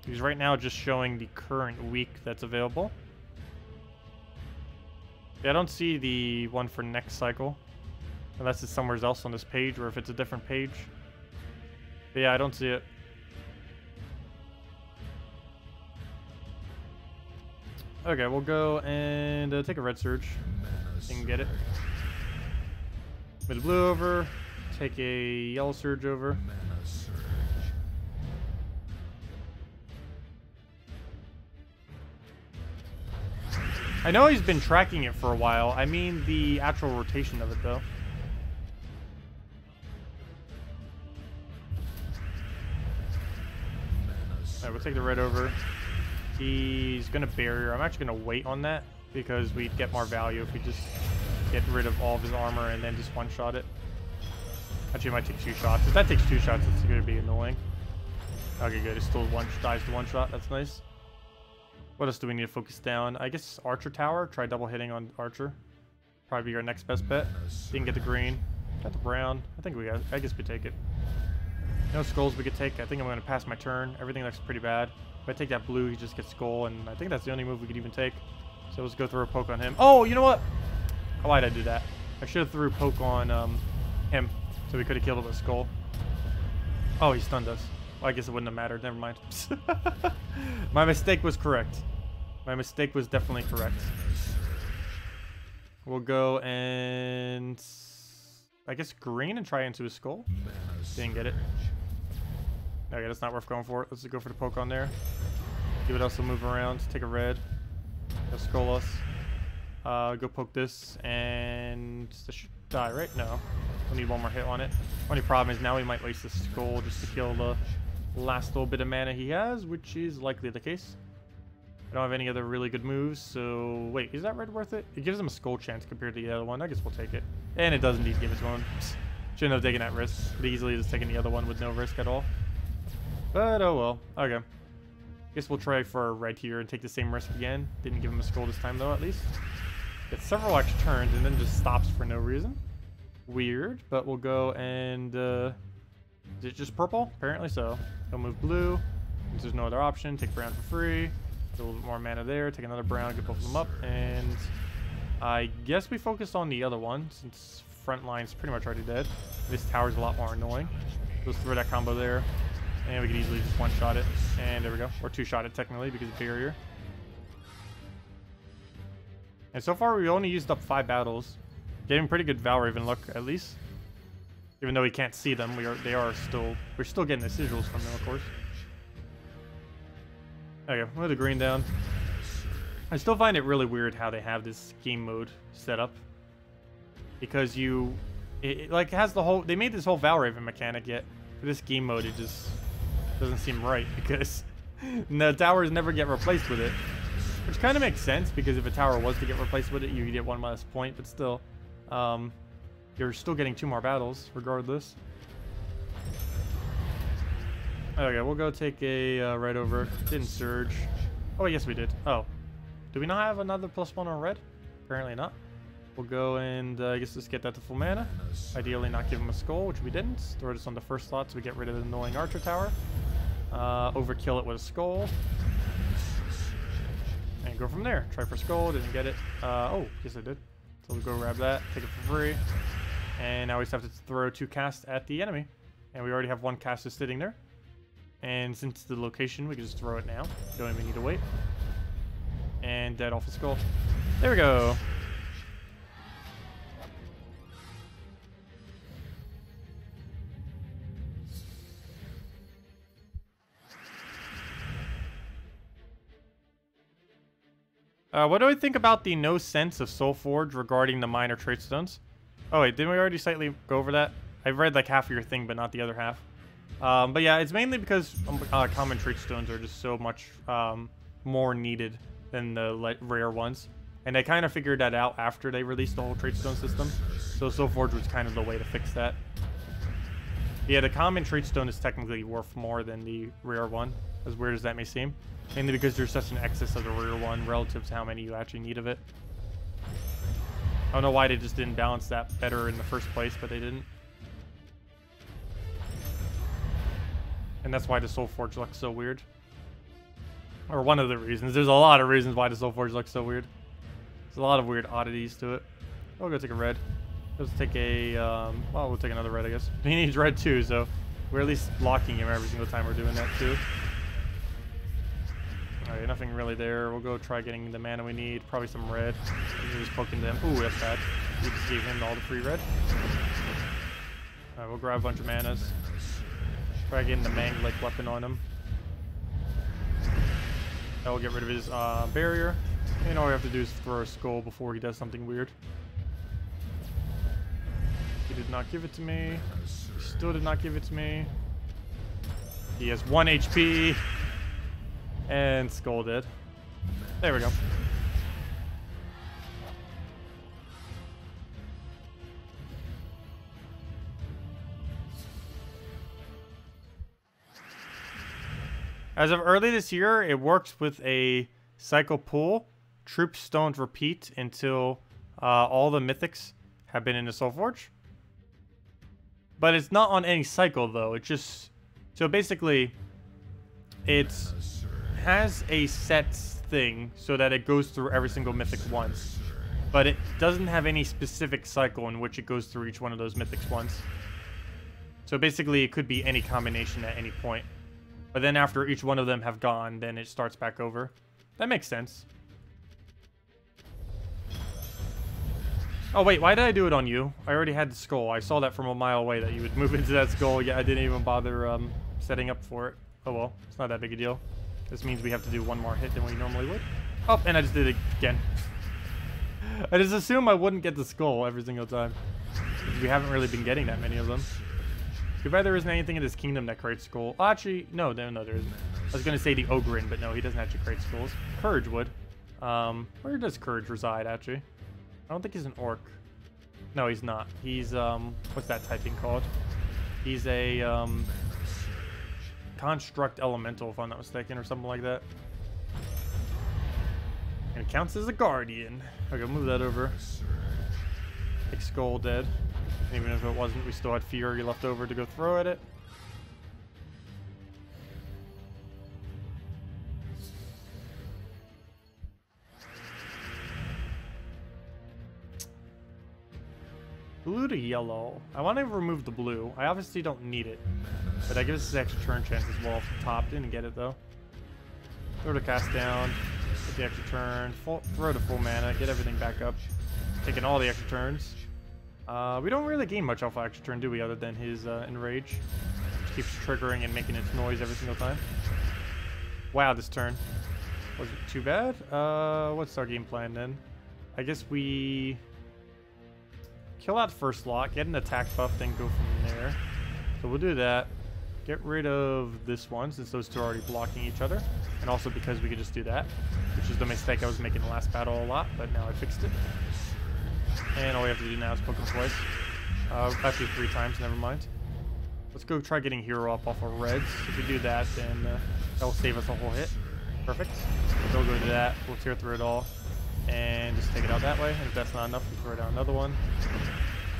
He's right now just showing the current week that's available. Yeah, I don't see the one for next cycle. Unless it's somewhere else on this page, or if it's a different page. But yeah, I don't see it. Okay, we'll go and take a red surge. You can get it. Move the blue over. Take a yellow surge over. I know he's been tracking it for a while. I mean the actual rotation of it, though. Alright, we'll take the red over. He's going to barrier. I'm actually going to wait on that because we'd get more value if we just get rid of all of his armor and then just one-shot it. Actually, it might take 2 shots. If that takes 2 shots, it's going to be annoying. Okay, good. It still dies to 1 shot. That's nice. What else do we need to focus down? I guess Archer Tower. Try double hitting on Archer. Probably be our next best bet. Didn't get the green. Got the brown. I guess we take it. No skulls we could take. I think I'm going to pass my turn. Everything looks pretty bad. If I take that blue, he just gets skull, and I think that's the only move we could even take. So let's go throw a poke on him. Oh, you know what? Why'd I do that? I should have threw a poke on him, so we could have killed him with skull. Oh, he stunned us. Well, I guess it wouldn't have mattered. Never mind. My mistake was correct. My mistake was definitely correct. We'll go and I guess green and try into his skull. Didn't get it. Okay, that's not worth going for it. Let's just go for the poke on there. See what else will move around. Take a red. Go skull us. Go poke this, and this should die, right? No. We'll need 1 more hit on it. Only problem is now we might waste the skull just to kill the last little bit of mana he has, which is likely the case. I don't have any other really good moves, so wait, is that red worth it? It gives him a skull chance compared to the other one. I guess we'll take it. And it does indeed give us one. Shouldn't have taken that risk. Could easily just taken the other one with no risk at all. But oh well. Okay. Guess we'll try for a red here and take the same risk again. Didn't give him a skull this time though, at least. Gets several extra turns and then just stops for no reason. Weird, but we'll go and is it just purple? Apparently so. He'll move blue. Since there's no other option, take brown for free. Get a little bit more mana there. Take another brown, get both of them up, and I guess we focused on the other one since front line's pretty much already dead. This tower's a lot more annoying. Let's throw that combo there, and we can easily just one-shot it. And there we go. Or two-shot it technically because of barrier. And so far we only used up 5 battles. Getting pretty good Valraven luck at least. Even though we can't see them, we're still getting the sigils from them, of course. Okay, we'll the green down. I still find it really weird how they have this game mode set up. Because it like has the whole, they made this whole Valraven mechanic, yet for this game mode it just doesn't seem right because the towers never get replaced with it. Which kind of makes sense because if a tower was to get replaced with it, you get 1 less point, but still, you're still getting 2 more battles regardless. Okay, we'll go take a red over. Didn't surge. Oh, yes we did. Oh, do we not have another +1 on red? Apparently not. We'll go and I guess just get that to full mana. Ideally not give him a skull, which we didn't. Throw this on the first slot so we get rid of the annoying archer tower. Overkill it with a skull. And go from there. Try for skull, didn't get it. Oh, yes I did. So we'll go grab that, take it for free. And now we just have to throw 2 casts at the enemy. And we already have 1 cast just sitting there. And since the location, we can just throw it now. Don't even need to wait. And dead off the skull. There we go. What do I think about the no sense of Soulforge regarding the minor trait stones? Oh wait, didn't we already slightly go over that? I've read like half of your thing, but not the other half. But yeah, it's mainly because common trait stones are just so much more needed than the rare ones. And they kind of figured that out after they released the whole trait stone system. So Soulforge was kind of the way to fix that. Yeah, the common trait stone is technically worth more than the rare one, as weird as that may seem. Mainly because there's such an excess of the rare one relative to how many you actually need of it. I don't know why they just didn't balance that better in the first place, but they didn't. And that's why the Soulforge looks so weird. Or one of the reasons. There's a lot of reasons why the Soulforge looks so weird. There's a lot of weird oddities to it. We'll go take a red. Let's take a, well, we'll take another red, I guess. He needs red too, so we're at least blocking him every single time we're doing that too. Alright, nothing really there. We'll go try getting the mana we need. Probably some red. We're just poking them. Ooh, that's bad. We just gave him all the free red. Alright, we'll grab a bunch of manas. Try getting the Mang-like weapon on him. That will get rid of his barrier. And all we have to do is throw a skull before he does something weird. He did not give it to me. He still did not give it to me. He has 1 HP. And skull dead. There we go. As of early this year, it works with a cycle pool. Troops don't repeat until all the mythics have been in the Soul Forge. But it's not on any cycle, though. It just... So basically, it has a set thing so that it goes through every single mythic once. But it doesn't have any specific cycle in which it goes through each one of those mythics once. So basically, it could be any combination at any point. But then after each one of them have gone, then it starts back over. That makes sense. Oh, wait, why did I do it on you? I already had the skull. I saw that from a mile away that you would move into that skull. Yeah, I didn't even bother setting up for it. Oh, well, it's not that big a deal. This means we have to do one more hit than we normally would. Oh, and I just did it again. I just assumed I wouldn't get the skull every single time. We haven't really been getting that many of them. Too bad there isn't anything in this kingdom that creates skull. Oh, actually, no, there isn't. I was going to say the Ogrin, but no, he doesn't actually create skulls. Courage would. Where does Courage reside, actually? I don't think he's an orc. No, he's not. He's, what's that typing called? He's a, construct elemental, if I'm not mistaken, or something like that. And it counts as a guardian. Okay, move that over. Big skull dead. Even if it wasn't, we still had Fury left over to go throw at it. Blue to yellow. I want to remove the blue. I obviously don't need it. But that gives us an extra turn chance as well off the top. Didn't get it though. Throw the cast down. Get the extra turn. Throw the full mana. Get everything back up. Taking all the extra turns. We don't really gain much off of extra turn, do we, other than his enrage, which keeps triggering and making its noise every single time. Wow, this turn wasn't too bad. What's our game plan then? I guess we kill out first slot, get an attack buff, then go from there. So we'll do that. Get rid of this one since those two are already blocking each other, and also because we could just do that, which is the mistake I was making in the last battle a lot, but now I fixed it. And all we have to do now is poke him twice. Actually 3 times, never mind. Let's go try getting hero up off of reds. If we do that, then that will save us a whole hit. Perfect. We'll go to that. We'll tear through it all. And just take it out that way. And if that's not enough, we throw down another one.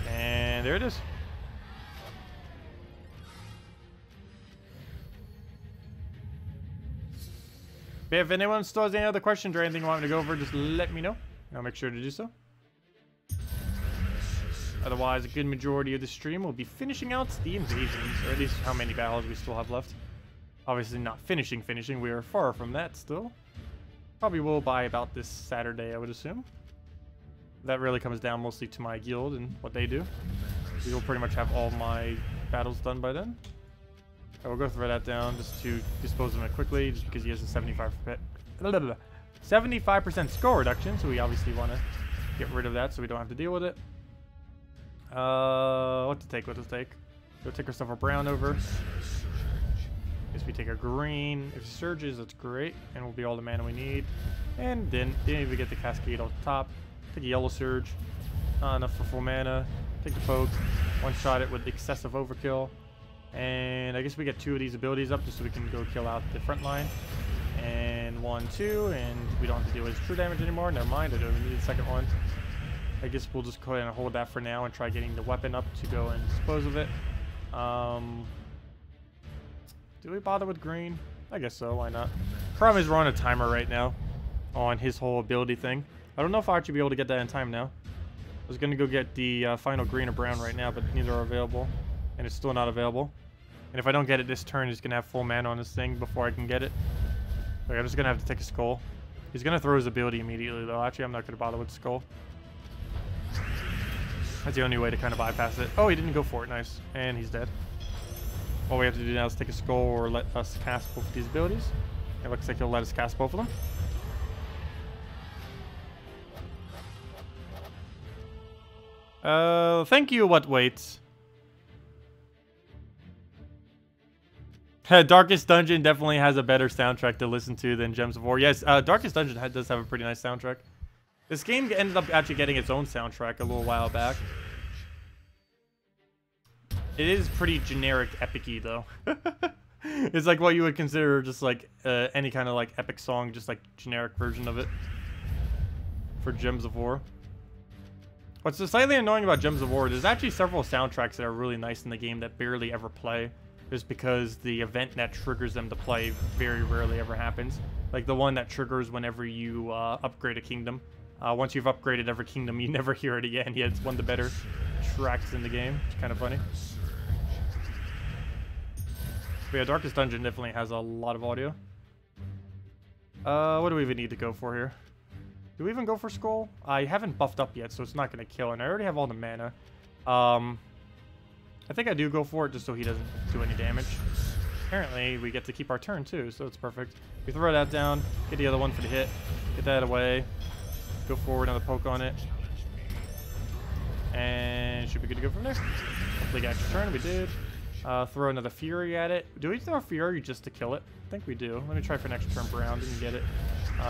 And there it is. If anyone still has any other questions or anything you want me to go over, just let me know. And I'll make sure to do so. Otherwise, a good majority of the stream will be finishing out the invasions, or at least how many battles we still have left. Obviously not finishing, we are far from that still. Probably will by about this Saturday, I would assume. That really comes down mostly to my guild and what they do. We will pretty much have all my battles done by then. I will go throw that down just to dispose of it quickly, just because he has a 75% score reduction, so we obviously want to get rid of that so we don't have to deal with it. What to take? Go take ourselves a brown over. Guess we take a green. If it surges, that's great. And will be all the mana we need. And then didn't even get the cascade off the top. Take a yellow surge. Not enough for full mana. Take the poke. One shot it with excessive overkill. And I guess we get 2 of these abilities up just so we can go kill out the front line. And 1, 2, and we don't have to deal with true damage anymore. Never mind, I don't even need the second one. I guess we'll just go ahead and hold that for now and try getting the weapon up to go and dispose of it. Do we bother with green? I guess so, why not? Problem is we're on a timer right now on his whole ability thing. I don't know if I'll actually be able to get that in time now. I was going to go get the final green or brown right now, but neither are available. And it's still not available. And if I don't get it this turn, he's going to have full mana on this thing before I can get it. So I'm just going to have to take a skull. He's going to throw his ability immediately, though. Actually, I'm not going to bother with the skull. That's the only way to kind of bypass it. Oh, he didn't go for it. Nice. And he's dead. All we have to do now is take a skull or let us cast both of these abilities. It looks like he'll let us cast both of them. Thank you, what waits. Darkest Dungeon definitely has a better soundtrack to listen to than Gems of War. Yes, Darkest Dungeon does have a pretty nice soundtrack. This game ended up actually getting its own soundtrack a little while back. It is pretty generic epic-y, though. It's like what you would consider just like any kind of like epic song, just like generic version of it for Gems of War. What's slightly annoying about Gems of War, there's actually several soundtracks that are really nice in the game that barely ever play, just because the event that triggers them to play very rarely ever happens. Like the one that triggers whenever you upgrade a kingdom. Once you've upgraded every kingdom, you never hear it again. Yeah, it's one of the better tracks in the game. It's kind of funny. But yeah, Darkest Dungeon definitely has a lot of audio. What do we even need to go for here? Do we even go for Skull? I haven't buffed up yet, so it's not going to kill, and I already have all the mana. I think I do go for it just so he doesn't do any damage. Apparently, we get to keep our turn too, so it's perfect. We throw that down, get the other one for the hit, get that away, go forward, another poke on it, and should be good to go from there. Hopefully get extra turn, we did. Throw another Fury at it. Do we throw a Fury just to kill it? I think we do. Let me try for an extra turn. Brown didn't get it.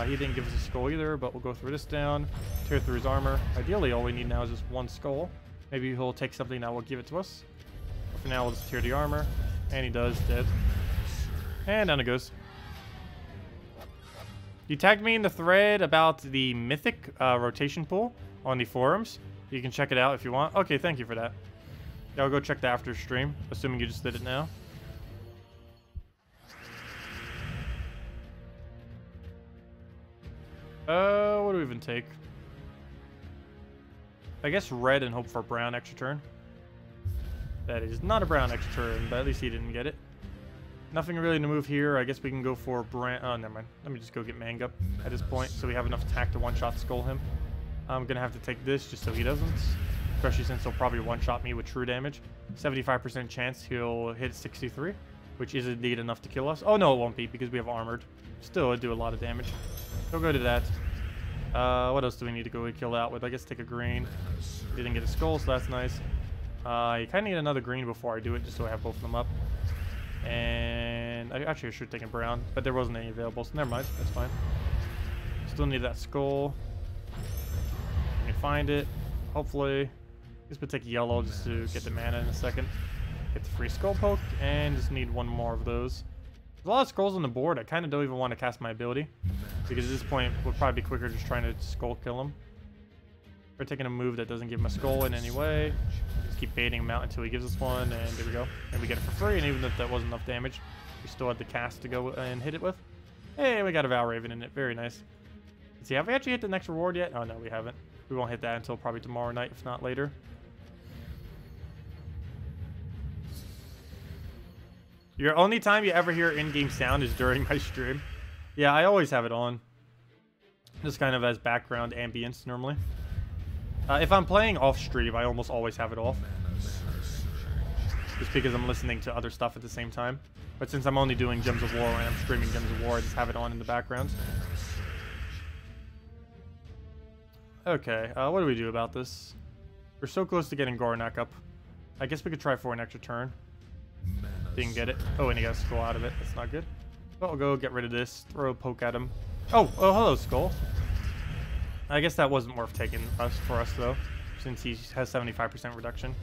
He didn't give us a skull either, but we'll go through this down, tear through his armor. Ideally, all we need now is just one skull. Maybe he'll take something that will give it to us. But for now, we'll just tear the armor. And he does, dead. And down it goes. You tagged me in the thread about the Mythic rotation pool on the forums. You can check it out if you want. Okay, thank you for that. Yeah, I'll go check the after stream, assuming you just did it now. What do we even take? I guess red and hope for brown extra turn. That is not a brown extra turn, but at least he didn't get it. Nothing really to move here. I guess we can go for brown. Oh, never mind. Let me just go get Manga at this point so we have enough attack to one-shot skull him. I'm going to have to take this just so he doesn't. Especially since he'll probably one-shot me with true damage. 75% chance he'll hit 63, which is indeed enough to kill us. Oh, no, it won't be because we have armored. Still, it'd do a lot of damage. He'll go to that. What else do we need to go kill out with? I guess take a green. Didn't get a skull, so that's nice. You kind of need another green before I do it, just so I have both of them up. And I should have taken brown, but there wasn't any available, so never mind. That's fine. Still need that skull. Let me find it. Hopefully. I guess we'll take yellow just to get the mana in a second. Get the free skull poke, and just need one more of those. There's a lot of skulls on the board. I kind of don't even want to cast my ability, because at this point, it would probably be quicker just trying to skull kill him. We're taking a move that doesn't give him a skull in any way. Just keep baiting him out until he gives us one, and there we go. And we get it for free, and even if that wasn't enough damage, we still had the cast to go and hit it with. Hey, we got a Valraven in it. Very nice. Let's see, have we actually hit the next reward yet? Oh, no, we haven't. We won't hit that until probably tomorrow night, if not later. Your only time you ever hear in-game sound is during my stream. Yeah, I always have it on. Just kind of as background ambience normally. If I'm playing off stream, I almost always have it off. Just because I'm listening to other stuff at the same time. But since I'm only doing Gems of War and I'm streaming Gems of War, I just have it on in the background. Okay, what do we do about this? We're so close to getting Gornak up. I guess we could try for an extra turn. Didn't get it. Oh, and he got a skull out of it. That's not good. But we'll go get rid of this. Throw a poke at him. Oh, hello, skull. I guess that wasn't worth taking for us, though, since he has 75% reduction.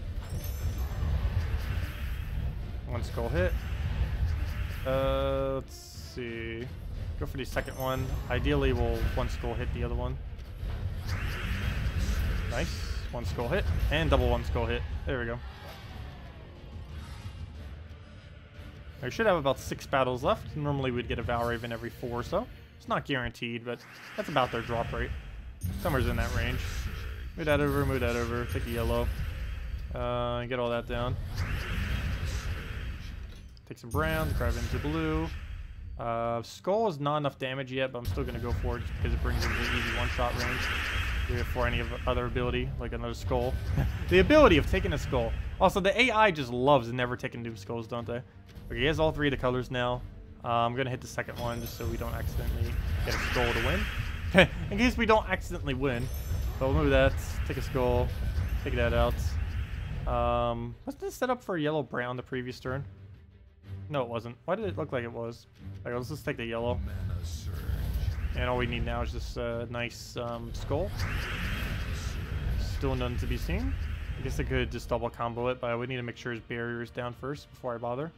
One skull hit. Let's see. Go for the second one. Ideally, we'll one skull hit the other one. Nice. One skull hit. And double one skull hit. There we go. I should have about 6 battles left. Normally we'd get a Valraven every 4 or so. It's not guaranteed, but that's about their drop rate. Somewhere's in that range. Move that over, take the yellow. Get all that down. Take some brown, grab into blue. Skull is not enough damage yet, but I'm still going to go for it just because it brings in the easy one-shot range. For any of other ability, like another skull. The ability of taking a skull. Also, the AI just loves never taking new skulls, don't they? Okay, he has all 3 of the colors now. I'm going to hit the second one just so we don't accidentally get a skull to win. In case we don't accidentally win. So we'll move that, take a skull, take that out. Wasn't this set up for yellow-brown the previous turn? No, it wasn't. Why did it look like it was? Okay, let's just take the yellow. And all we need now is just a nice skull. Still none to be seen. I guess I could just double combo it, but I would need to make sure his barrier is down first before I bother.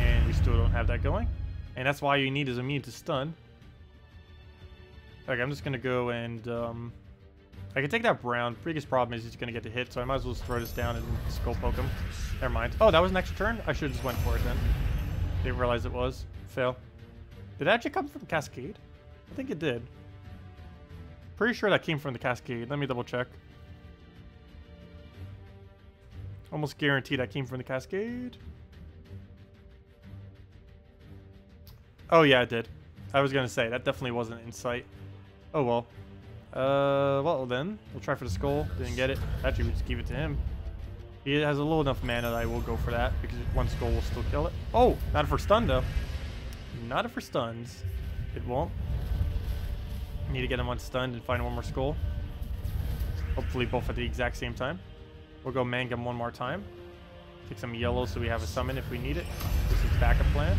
and we still don't have that going. And that's why you need his immune to stun. Okay, I'm just gonna go and I can take that brown. Biggest problem is he's gonna get the hit, so I might as well just throw this down and skull poke him. Never mind. Oh, that was an extra turn? I should have just went for it then. Didn't realize it was. Fail. Did that actually come from Cascade? I think it did. Pretty sure that came from the Cascade. Let me double check. Almost guaranteed that came from the Cascade. Oh yeah, it did. I was gonna say, that definitely wasn't in sight. Oh well. Well then, we'll try for the skull. Didn't get it. Actually, we just give it to him. He has a little enough mana that I will go for that, because one skull will still kill it. Oh, not for stun though. Not for stuns. It won't. Need to get him unstunned and find one more skull. Hopefully both at the exact same time. We'll go mang him one more time. Take some yellow so we have a summon if we need it. This is backup plan.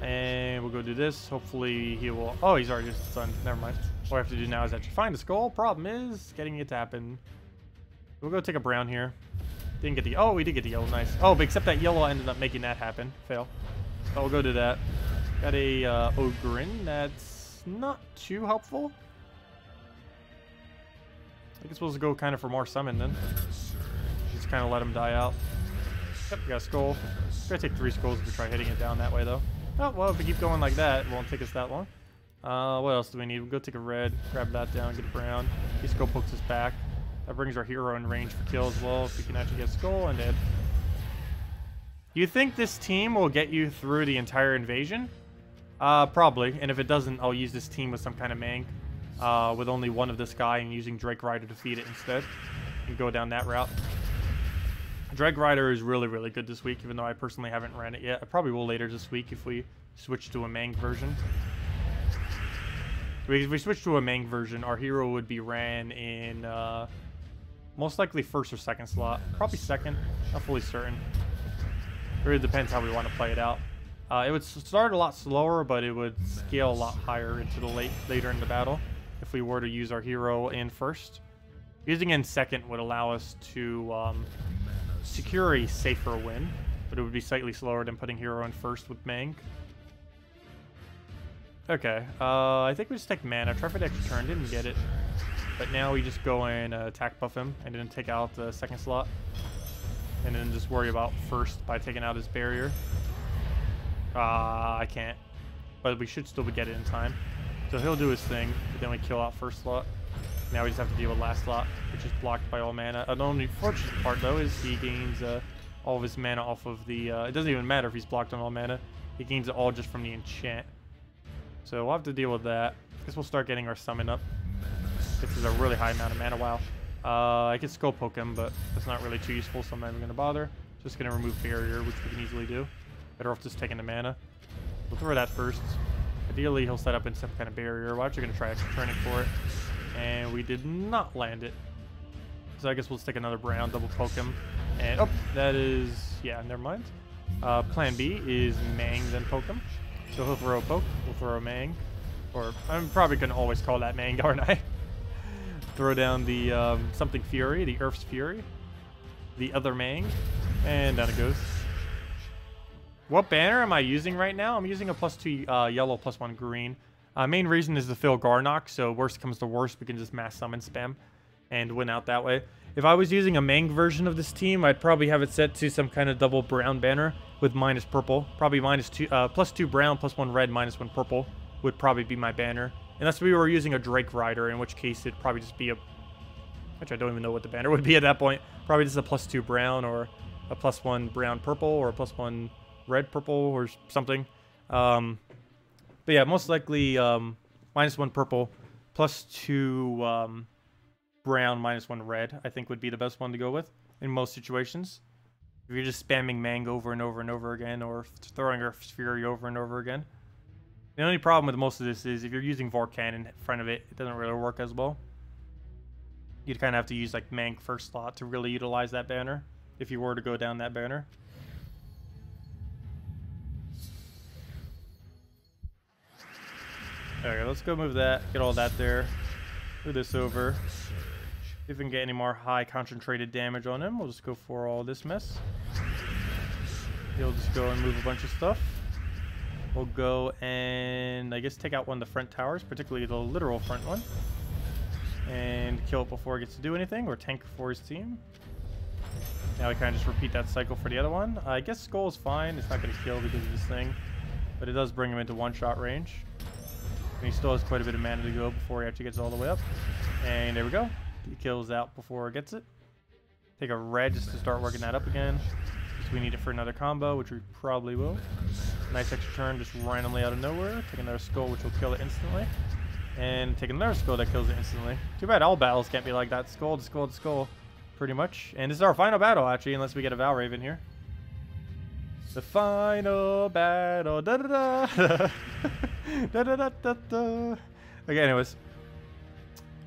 And we'll go do this. Hopefully he will... Oh, he's already stunned. Never mind. What I have to do now is actually find a skull. Problem is getting it to happen. We'll go take a brown here. Didn't get the... Oh, we did get the yellow. Nice. Oh, but except that yellow ended up making that happen. Fail. So we'll go do that. Got a Ogrin. That's not too helpful. I guess we'll just go kind of for more summon then. Just kind of let him die out. Yep, we got a skull. We're gonna take 3 skulls if we try hitting it down that way though. Oh, well, if we keep going like that, it won't take us that long. What else do we need? We'll go take a red, grab that down, get a brown. He skull pokes us back. That brings our hero in range for kill as well, if we can actually get a skull and dead. You think this team will get you through the entire invasion? Probably. And if it doesn't, I'll use this team with some kind of mang. With only one of this guy and using Drake Rider to feed it instead. And go down that route. Drake Rider is really, really good this week, even though I personally haven't ran it yet. I probably will later this week if we switch to a mang version. If we switch to a mang version, our hero would be ran in most likely first or second slot. Probably second. Not fully certain. It really depends how we want to play it out. It would start a lot slower, but it would scale a lot higher into the later in the battle if we were to use our hero in first. Using in second would allow us to secure a safer win, but it would be slightly slower than putting hero in first with mang. Okay, I think we just take mana. Try for the extra turn, didn't get it. But now we just go and attack buff him and then take out the second slot. And then just worry about first by taking out his barrier. I can't. But we should still get it in time. So he'll do his thing, but then we kill out first slot. Now we just have to deal with last slot, which is blocked by all mana. The only fortunate part, though, is he gains all of his mana off of the... it doesn't even matter if he's blocked on all mana. He gains it all just from the enchant. So we'll have to deal with that. I guess we'll start getting our summon up. This is a really high amount of mana. Wow. I could skull poke him, but that's not really too useful, so I'm not even going to bother. Just going to remove barrier, which we can easily do. Better off just taking the mana. We'll throw that first. Ideally, he'll set up in some kind of barrier. We're actually going to try turning for it. And we did not land it. So I guess we'll stick another brown, double poke him. And, oh, that is... Yeah, never mind. Plan B is mang, then poke him. So he'll throw a poke. We'll throw a mang. Or, I'm probably going to always call that mang, aren't I? Throw down the something fury, the Earth's Fury. The other mang. And down it goes. What banner am I using right now? I'm using a +2 yellow, +1 green. Main reason is to fill Garnock, so worst comes to worst, we can just mass summon spam and win out that way. If I was using a mang version of this team, I'd probably have it set to some kind of double brown banner with minus purple. Probably +2 brown, +1 red, -1 purple would probably be my banner. Unless we were using a Drake Rider, in which case it'd probably just be a... Which I don't even know what the banner would be at that point. Probably just a +2 brown or a +1 brown purple or a +1 red purple or something. But yeah, most likely -1 purple, +2 brown, -1 red, I think would be the best one to go with in most situations. If you're just spamming mang over and over and over again, or throwing Earth's Fury over and over again. The only problem with most of this is if you're using Vorcan in front of it, it doesn't really work as well. You'd kind of have to use like mang first slot to really utilize that banner, if you were to go down that banner. Okay, let's go move that, get all that there, move this over. If we can get any more high concentrated damage on him, we'll just go for all this mess. He'll just go and move a bunch of stuff. We'll go and I guess take out one of the front towers, particularly the literal front one. And kill it before it gets to do anything, or tank for his team. Now we kind of just repeat that cycle for the other one. I guess Skull is fine. It's not going to kill because of this thing. But it does bring him into one-shot range. And he still has quite a bit of mana to go before he actually gets all the way up. And there we go. He kills out before it gets it. Take a red just to start working that up again. Because we need it for another combo, which we probably will. Nice extra turn just randomly out of nowhere. Take another Skull, which will kill it instantly. And take another Skull that kills it instantly. Too bad all battles can't be like that. Skull to Skull to Skull. Pretty much. And this is our final battle, actually, unless we get a Valraven here. The final battle. Da da da. Da da da da da. Okay, anyways.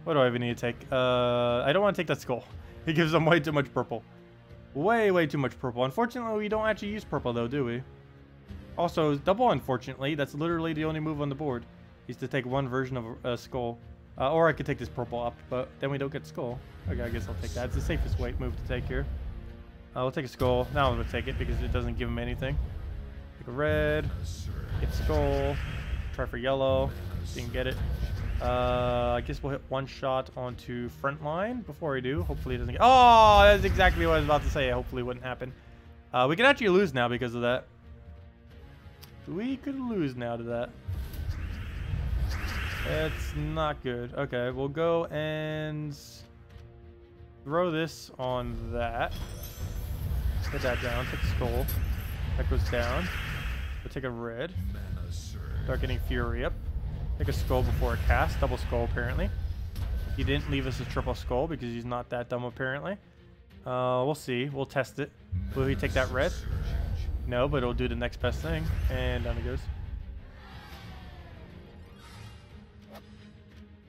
What do I even need to take? I don't want to take that Skull. He gives them way too much purple. Way too much purple. Unfortunately, we don't actually use purple, though, do we? Also, double unfortunately. That's literally the only move on the board. Is to take one version of a Skull. Or I could take this purple up, but then we don't get Skull. Okay, I guess I'll take that. It's the safest move to take here. We'll take a Skull. Now I'm going to take it because it doesn't give him anything. Take a red. Get Skull. Try for yellow. Didn't get it. I guess we'll hit one shot onto front line before we do. Hopefully it doesn't get... Oh, that's exactly what I was about to say. Hopefully it wouldn't happen. We can actually lose now because of that. We could lose now to that. It's not good. Okay, we'll go and throw this on that. Put that down. Take a Skull. That goes down. We'll take a red. Start getting Fury up. Take a Skull before it casts. Double Skull, apparently. He didn't leave us a triple Skull because he's not that dumb, apparently. We'll see. We'll test it. Will he take that red? No, but it'll do the next best thing. And down it goes.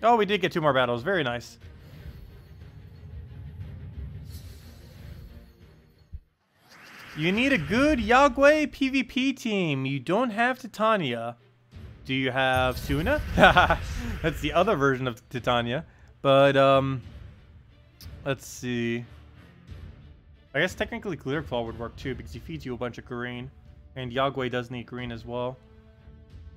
Oh, we did get 2 more battles. Very nice. You need a good Yagway PvP team. You don't have Titania. Do you have Suna? That's the other version of Titania. But, let's see. I guess technically Clear Claw would work too because he feeds you a bunch of green. And Yagway does need green as well.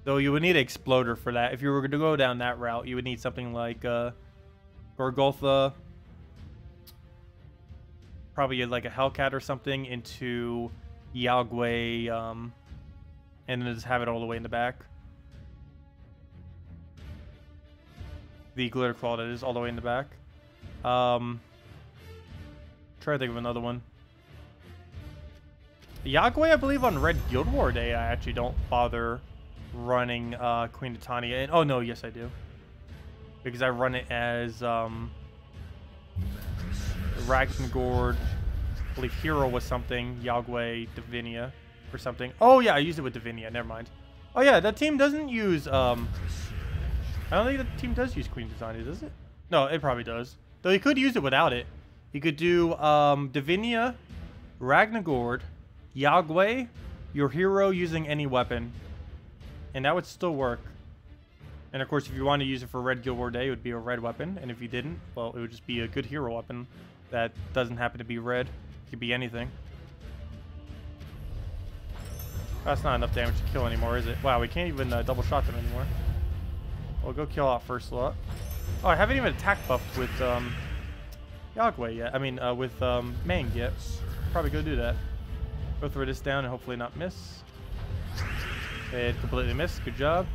Though you would need an Exploder for that. If you were to go down that route, you would need something like Gorgoltha. Probably like a Hellcat or something into Yagway. And then just have it all the way in the back. The Glitter Claw, that is, all the way in the back. Try to think of another one. Yagway, I believe, on Red Guild War Day, I actually don't bother running Queen Titania. And oh no, yes I do, because I run it as Ragnagord. I believe Hero was something, Yagway, Divinia, or something. Oh yeah, I used it with Divinia. Never mind. Oh yeah, that team doesn't use. I don't think the team does use Queen Titania, does it? No, it probably does. Though you could use it without it. You could do Divinia, Ragnagord, Yagway, your hero using any weapon. And that would still work. And of course, if you want to use it for Red Guild War Day, it would be a red weapon. And if you didn't, well, it would just be a good hero weapon that doesn't happen to be red. It could be anything. That's not enough damage to kill anymore, is it? Wow, we can't even double shot them anymore. We'll go kill out first slot. Oh, I haven't even attack buffed with Yagway yet. I mean, with Mang yet. Probably go do that. Go throw this down and hopefully not miss. It completely missed. Good job.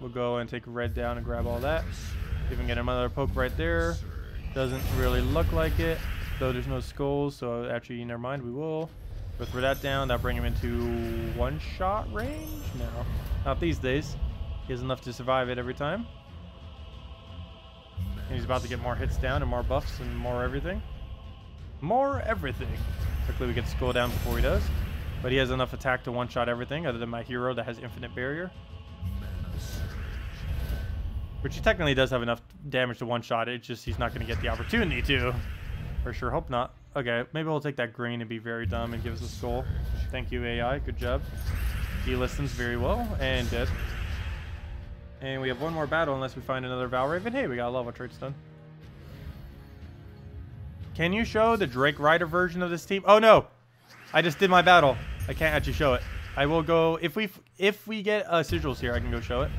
We'll go and take red down and grab all that. Even get another poke right there. Doesn't really look like it. Though there's no skulls, so actually, never mind. We will. Go throw that down. That'll bring him into one-shot range? No. Not these days. He has enough to survive it every time. And he's about to get more hits down and more buffs and more everything. More everything. Quickly we get Skull down before he does. But he has enough attack to one-shot everything other than my hero that has infinite barrier. Which he technically does have enough damage to one-shot it. It's just he's not going to get the opportunity to. For sure. Hope not. Okay, maybe we'll take that green and be very dumb and give us a Skull. Thank you, AI. Good job. He listens very well. And dead. And we have one more battle unless we find another Valraven. Hey, we got a level traits done. Can you show the Drake Rider version of this team? Oh no! I just did my battle. I can't actually show it. I will go if we get sigils here, I can go show it.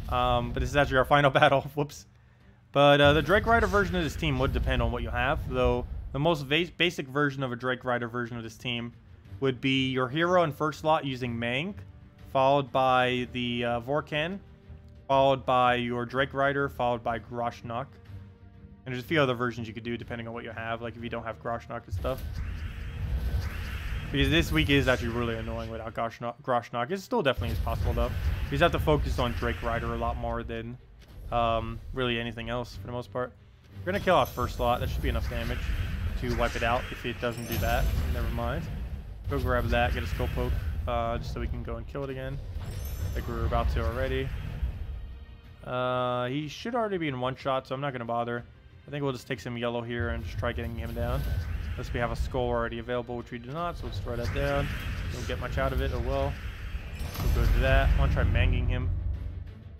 But this is actually our final battle. Whoops. But the Drake Rider version of this team would depend on what you have, though the most basic version of a Drake Rider version of this team would be your hero in first slot using Mang, followed by the Vorkan, followed by your Drake Rider, followed by Groshnock. And there's a few other versions you could do depending on what you have, like if you don't have Groshnock and stuff. Because this week is actually really annoying without Groshnock. It still definitely is possible though. You just have to focus on Drake Rider a lot more than really anything else for the most part. We're going to kill off first slot. That should be enough damage to wipe it out. If it doesn't do that, never mind. Go grab that, get a skull poke, just so we can go and kill it again. Like we were about to already. He should already be in one shot, so I'm not going to bother. I think we'll just take some yellow here and just try getting him down. Unless we have a skull already available, which we do not, so let's throw that down. Don't get much out of it, oh well. We'll go to that. I want to try manging him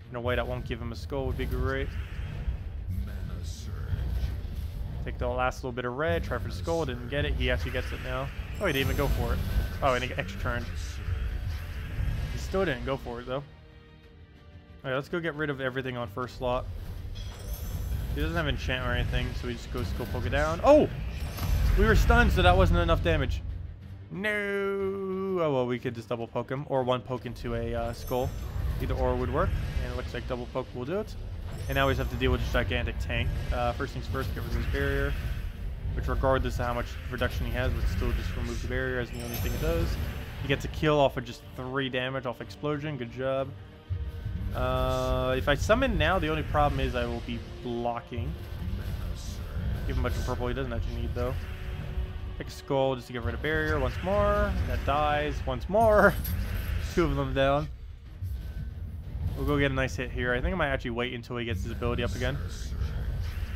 in a way that won't give him a skull would be great. Take the last little bit of red, try for the skull, didn't get it. He actually gets it now. Oh, he didn't even go for it. Oh, and he got extra turn. He still didn't go for it though. Alright, let's go get rid of everything on first slot. He doesn't have enchant or anything, so we just go skull poke it down. Oh! We were stunned, so that wasn't enough damage. No! Oh well, we could just double poke him, or one poke into a skull. Either or would work, and it looks like double poke will do it. And now we just have to deal with this gigantic tank. First things first, get rid of his barrier, which regardless of how much reduction he has, would still just remove the barrier as the only thing it does. He gets a kill off of just 3 damage off explosion. Good job. If I summon now, the only problem is I will be blocking. Give him a bunch of purple he doesn't actually need though. Pick a skull just to get rid of barrier once more. That dies once more. 2 of them down. We'll go get a nice hit here. I think I might actually wait until he gets his ability up again.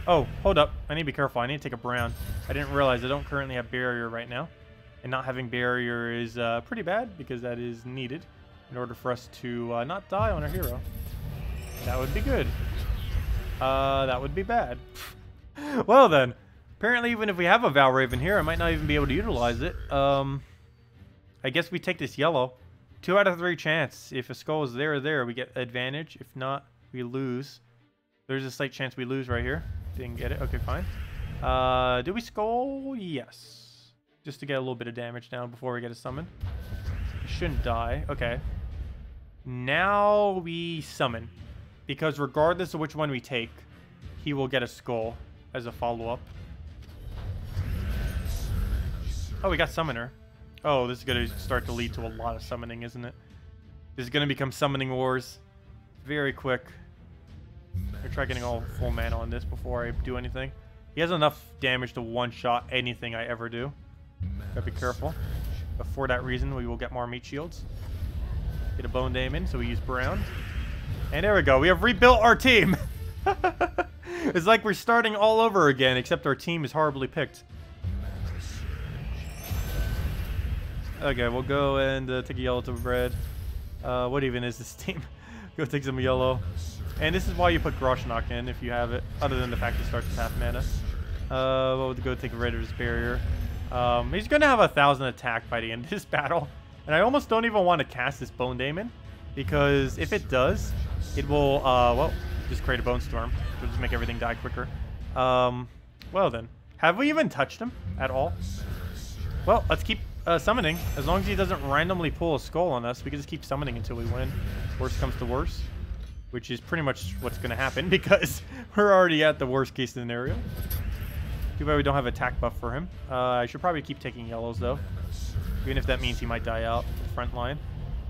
Oh, hold up. I need to be careful. I need to take a brown. I didn't realize I don't currently have barrier right now. And not having barrier is pretty bad because that is needed in order for us to not die on our hero. That would be good. That would be bad. Well then. Apparently even if we have a Valraven here, I might not even be able to utilize it. I guess we take this yellow. 2 out of 3 chance. If a skull is there, we get advantage. If not, we lose. There's a slight chance we lose right here. Didn't get it. Okay, fine. Do we skull? Yes. Just to get a little bit of damage down before we get a summon. He shouldn't die. Okay. Now we summon. Because regardless of which one we take, he will get a skull as a follow-up. Oh, we got summoner. Oh, this is going to start to lead to a lot of summoning, isn't it? This is going to become summoning wars very quick. I'll try getting all full mana on this before I do anything. He has enough damage to one-shot anything I ever do. Gotta be careful. But for that reason, we will get more meat shields. Get a bone daemon, so we use brown. And there we go. We have rebuilt our team. It's like we're starting all over again, except our team is horribly picked. Okay, we'll go and take a yellow to red. What even is this team? Go take some yellow. And this is why you put Groshnock in if you have it, other than the fact it starts with half mana. We'll go take rid of his barrier. He's going to have 1,000 attack by the end of this battle. And I almost don't even want to cast this Bone Daemon, because if it does, it will, well, just create a Bone Storm. It'll just make everything die quicker. Well then, have we even touched him at all? Well, let's keep summoning. As long as he doesn't randomly pull a skull on us, we can just keep summoning until we win. Worst comes to worst, which is pretty much what's going to happen because we're already at the worst case scenario. Too bad we don't have attack buff for him. I should probably keep taking yellows though, even if that means he might die out the front line.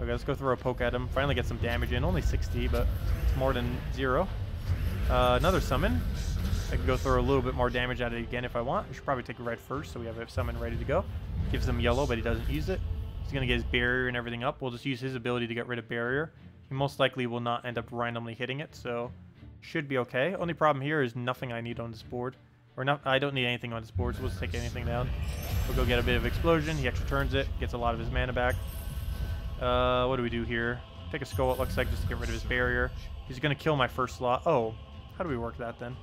Okay, let's go throw a poke at him. Finally get some damage in. Only 60, but it's more than 0. Another summon. I can go throw a little bit more damage at it again if I want. We should probably take a red first so we have a summon ready to go. Gives him yellow, but he doesn't use it. He's going to get his barrier and everything up. We'll just use his ability to get rid of barrier. He most likely will not end up randomly hitting it, so should be okay. Only problem here is nothing I need on this board. Or not, I don't need anything on this board, so we'll just take anything down. We'll go get a bit of explosion. He extra turns it, gets a lot of his mana back. What do we do here? Take a skull, it looks like, just to get rid of his barrier. He's going to kill my first slot. Oh, how do we work that then?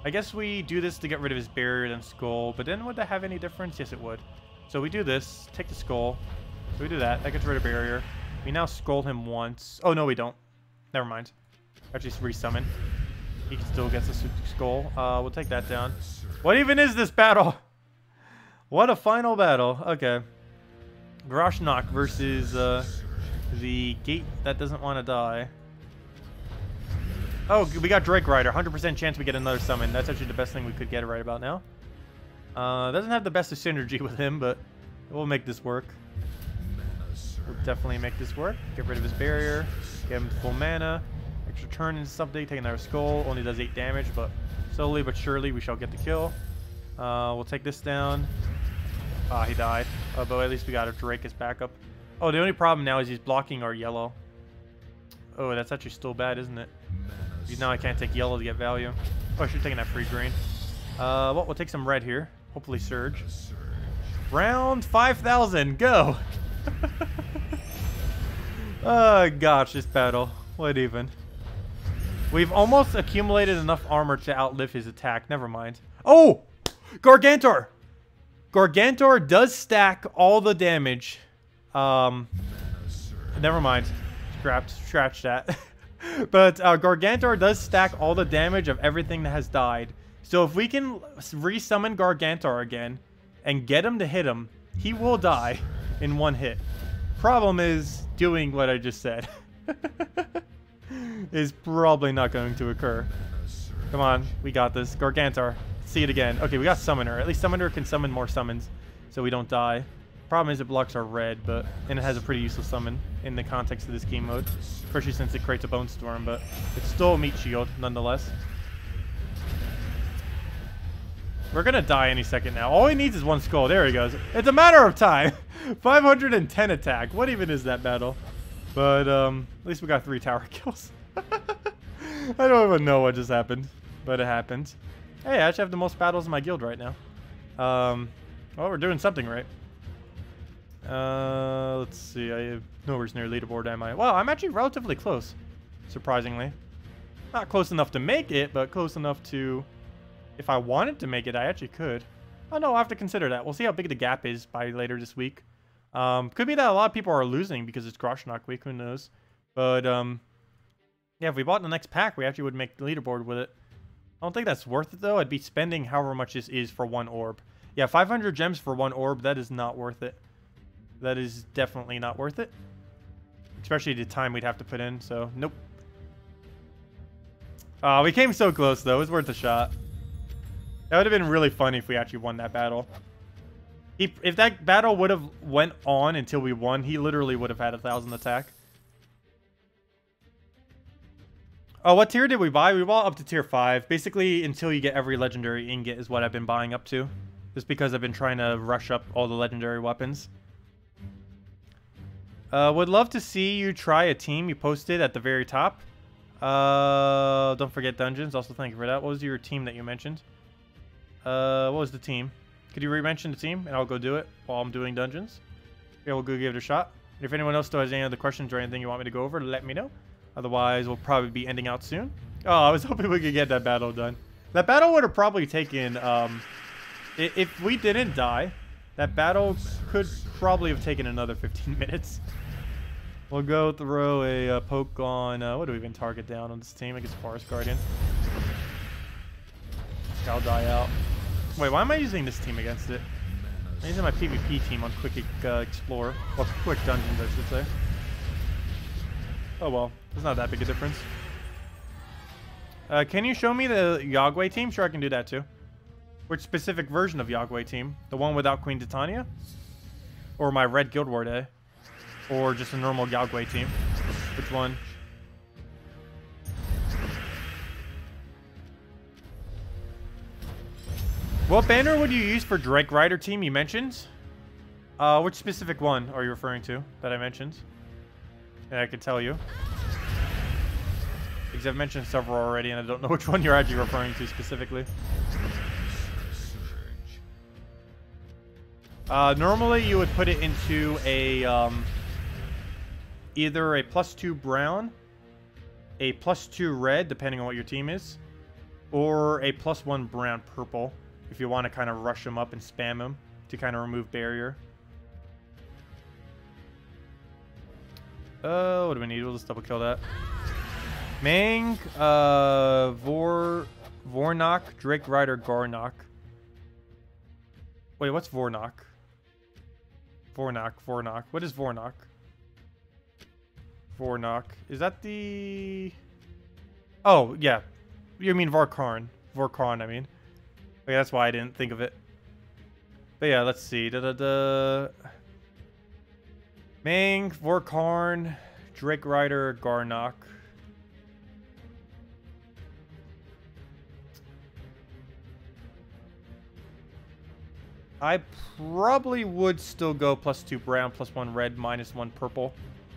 I guess we do this to get rid of his barrier, then skull. But then would that have any difference? Yes, it would. So we do this, take the skull, So we do that. That gets rid of barrier. We now scroll him once. Oh, no, we don't. Never mind. Actually, resummon. He still gets the skull. We'll take that down. What even is this battle? What a final battle. Okay. Garrosh Knock versus the gate that doesn't want to die. Oh, we got Drake Rider. 100% chance we get another summon. That's actually the best thing we could get right about now. Doesn't have the best of synergy with him, but we'll make this work. We'll definitely make this work. Get rid of his barrier. Get him full mana. Extra turn and something. Take another skull. Only does 8 damage, but slowly but surely we shall get the kill. We'll take this down. Ah, he died. But at least we got a Drake as backup. Oh, the only problem now is he's blocking our yellow. Oh, that's actually still bad, isn't it? Because now I can't take yellow to get value. Oh, I should have taken that free green. Well, we'll take some red here. Hopefully surge. Round 5,000. Go! Oh, gosh, this battle. What even? We've almost accumulated enough armor to outlive his attack. Never mind. Oh! Gargantor! Gargantor does stack all the damage. Never mind. Scratch that. But Gargantor does stack all the damage of everything that has died. So if we can resummon Gargantor again and get him to hit him, he will die in one hit. Problem is, doing what I just said is probably not going to occur. Come on, we got this. Gargantor. See it again. Okay, we got Summoner. At least Summoner can summon more summons so we don't die. Problem is it blocks our red, and it has a pretty useless summon in the context of this game mode. Especially since it creates a Bone Storm, but it's still a meat shield nonetheless. We're gonna die any second now. All he needs is one skull. There he goes. It's a matter of time. 510 attack. What even is that battle? But at least we got 3 tower kills. I don't even know what just happened, but it happened. Hey, I actually have the most battles in my guild right now. Well, we're doing something right. Let's see. I have nowhere near leaderboard, am I? Well, I'm actually relatively close, surprisingly. Not close enough to make it, but close enough to... If I wanted to make it, I actually could. Oh, no, I'll have to consider that. We'll see how big the gap is by later this week. Could be that a lot of people are losing because it's Garrosh Knock week. Who knows? But, yeah, if we bought the next pack, we actually would make the leaderboard with it. I don't think that's worth it, though. I'd be spending however much this is for 1 orb. Yeah, 500 gems for 1 orb, that is not worth it. That is definitely not worth it. Especially the time we'd have to put in, so nope. We came so close, though. It was worth a shot. That would have been really funny if we actually won that battle. If that battle would have went on until we won, he literally would have had 1,000 attack. Oh, what tier did we buy? We bought up to tier 5. Basically, until you get every legendary ingot is what I've been buying up to. Just because I've been trying to rush up all the legendary weapons. Would love to see you try a team you posted at the very top. Don't forget dungeons. Also, thank you for that. What was your team that you mentioned? What was the team? Could you re-mention the team, and I'll go do it while I'm doing dungeons? Yeah, we'll go give it a shot. If anyone else still has any other questions or anything you want me to go over, let me know. Otherwise, we'll probably be ending out soon. Oh, I was hoping we could get that battle done. That battle would have probably taken, if we didn't die, that battle could probably have taken another 15 minutes. We'll go throw a poke on, what do we even target down on this team? I guess Forest Guardian. I'll die out. Wait, why am I using this team against it? I'm using my PvP team on Quick Explore. Well, Quick Dungeons, I should say. Oh well, it's not that big a difference. Can you show me the Yagway team? Sure, I can do that too. Which specific version of Yagway team? The one without Queen Titania? Or my Red Guild War Day? Or just a normal Yagway team? Which one? What banner would you use for Drake Rider team you mentioned? Which specific one are you referring to that I mentioned? And I could tell you. Because I've mentioned several already and I don't know which one you're actually referring to specifically. Normally you would put it into a, either a +2 brown, a +2 red, depending on what your team is, or a +1 brown purple, if you want to kind of rush them up and spam them to kind of remove barrier. What do we need? We'll just double kill that. Mang, Vornok, Drake Rider, Garnok. Wait, what's Vornok? Vornok. What is Vornok? Vornok. Is that the... Oh, yeah. You mean Vorkarn. Vorkarn, I mean. Okay, that's why I didn't think of it. But yeah, let's see. Mang, Vorkarn, Drake Rider, Garnok. I probably would still go +2 brown, +1 red, -1 purple.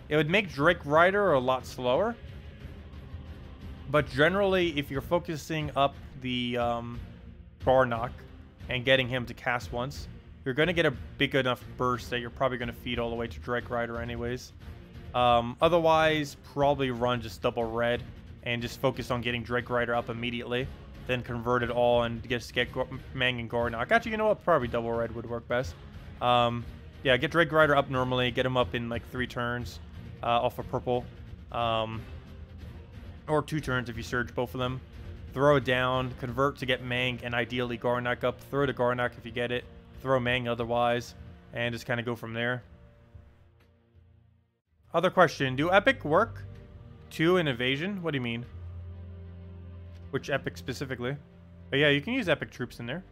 It would make Drake Rider a lot slower. But generally, if you're focusing up the Garnok and getting him to cast once, you're going to get a big enough burst that you're probably going to feed all the way to Drake Rider anyways. Otherwise, probably run just double red and just focus on getting Drake Rider up immediately. Then convert it all and just get Mang and Garnok. Actually, you know what? Probably double red would work best. Yeah, get Drake Rider up normally. Get him up in like 3 turns off of purple. Or 2 turns if you surge both of them. Throw it down. Convert to get Mang and ideally Garnok up. Throw to Garnok if you get it. Throw Mang otherwise. And just kind of go from there. Other question. Do Epic work 2 in Evasion? What do you mean? Which Epic specifically? But yeah, you can use Epic troops in there.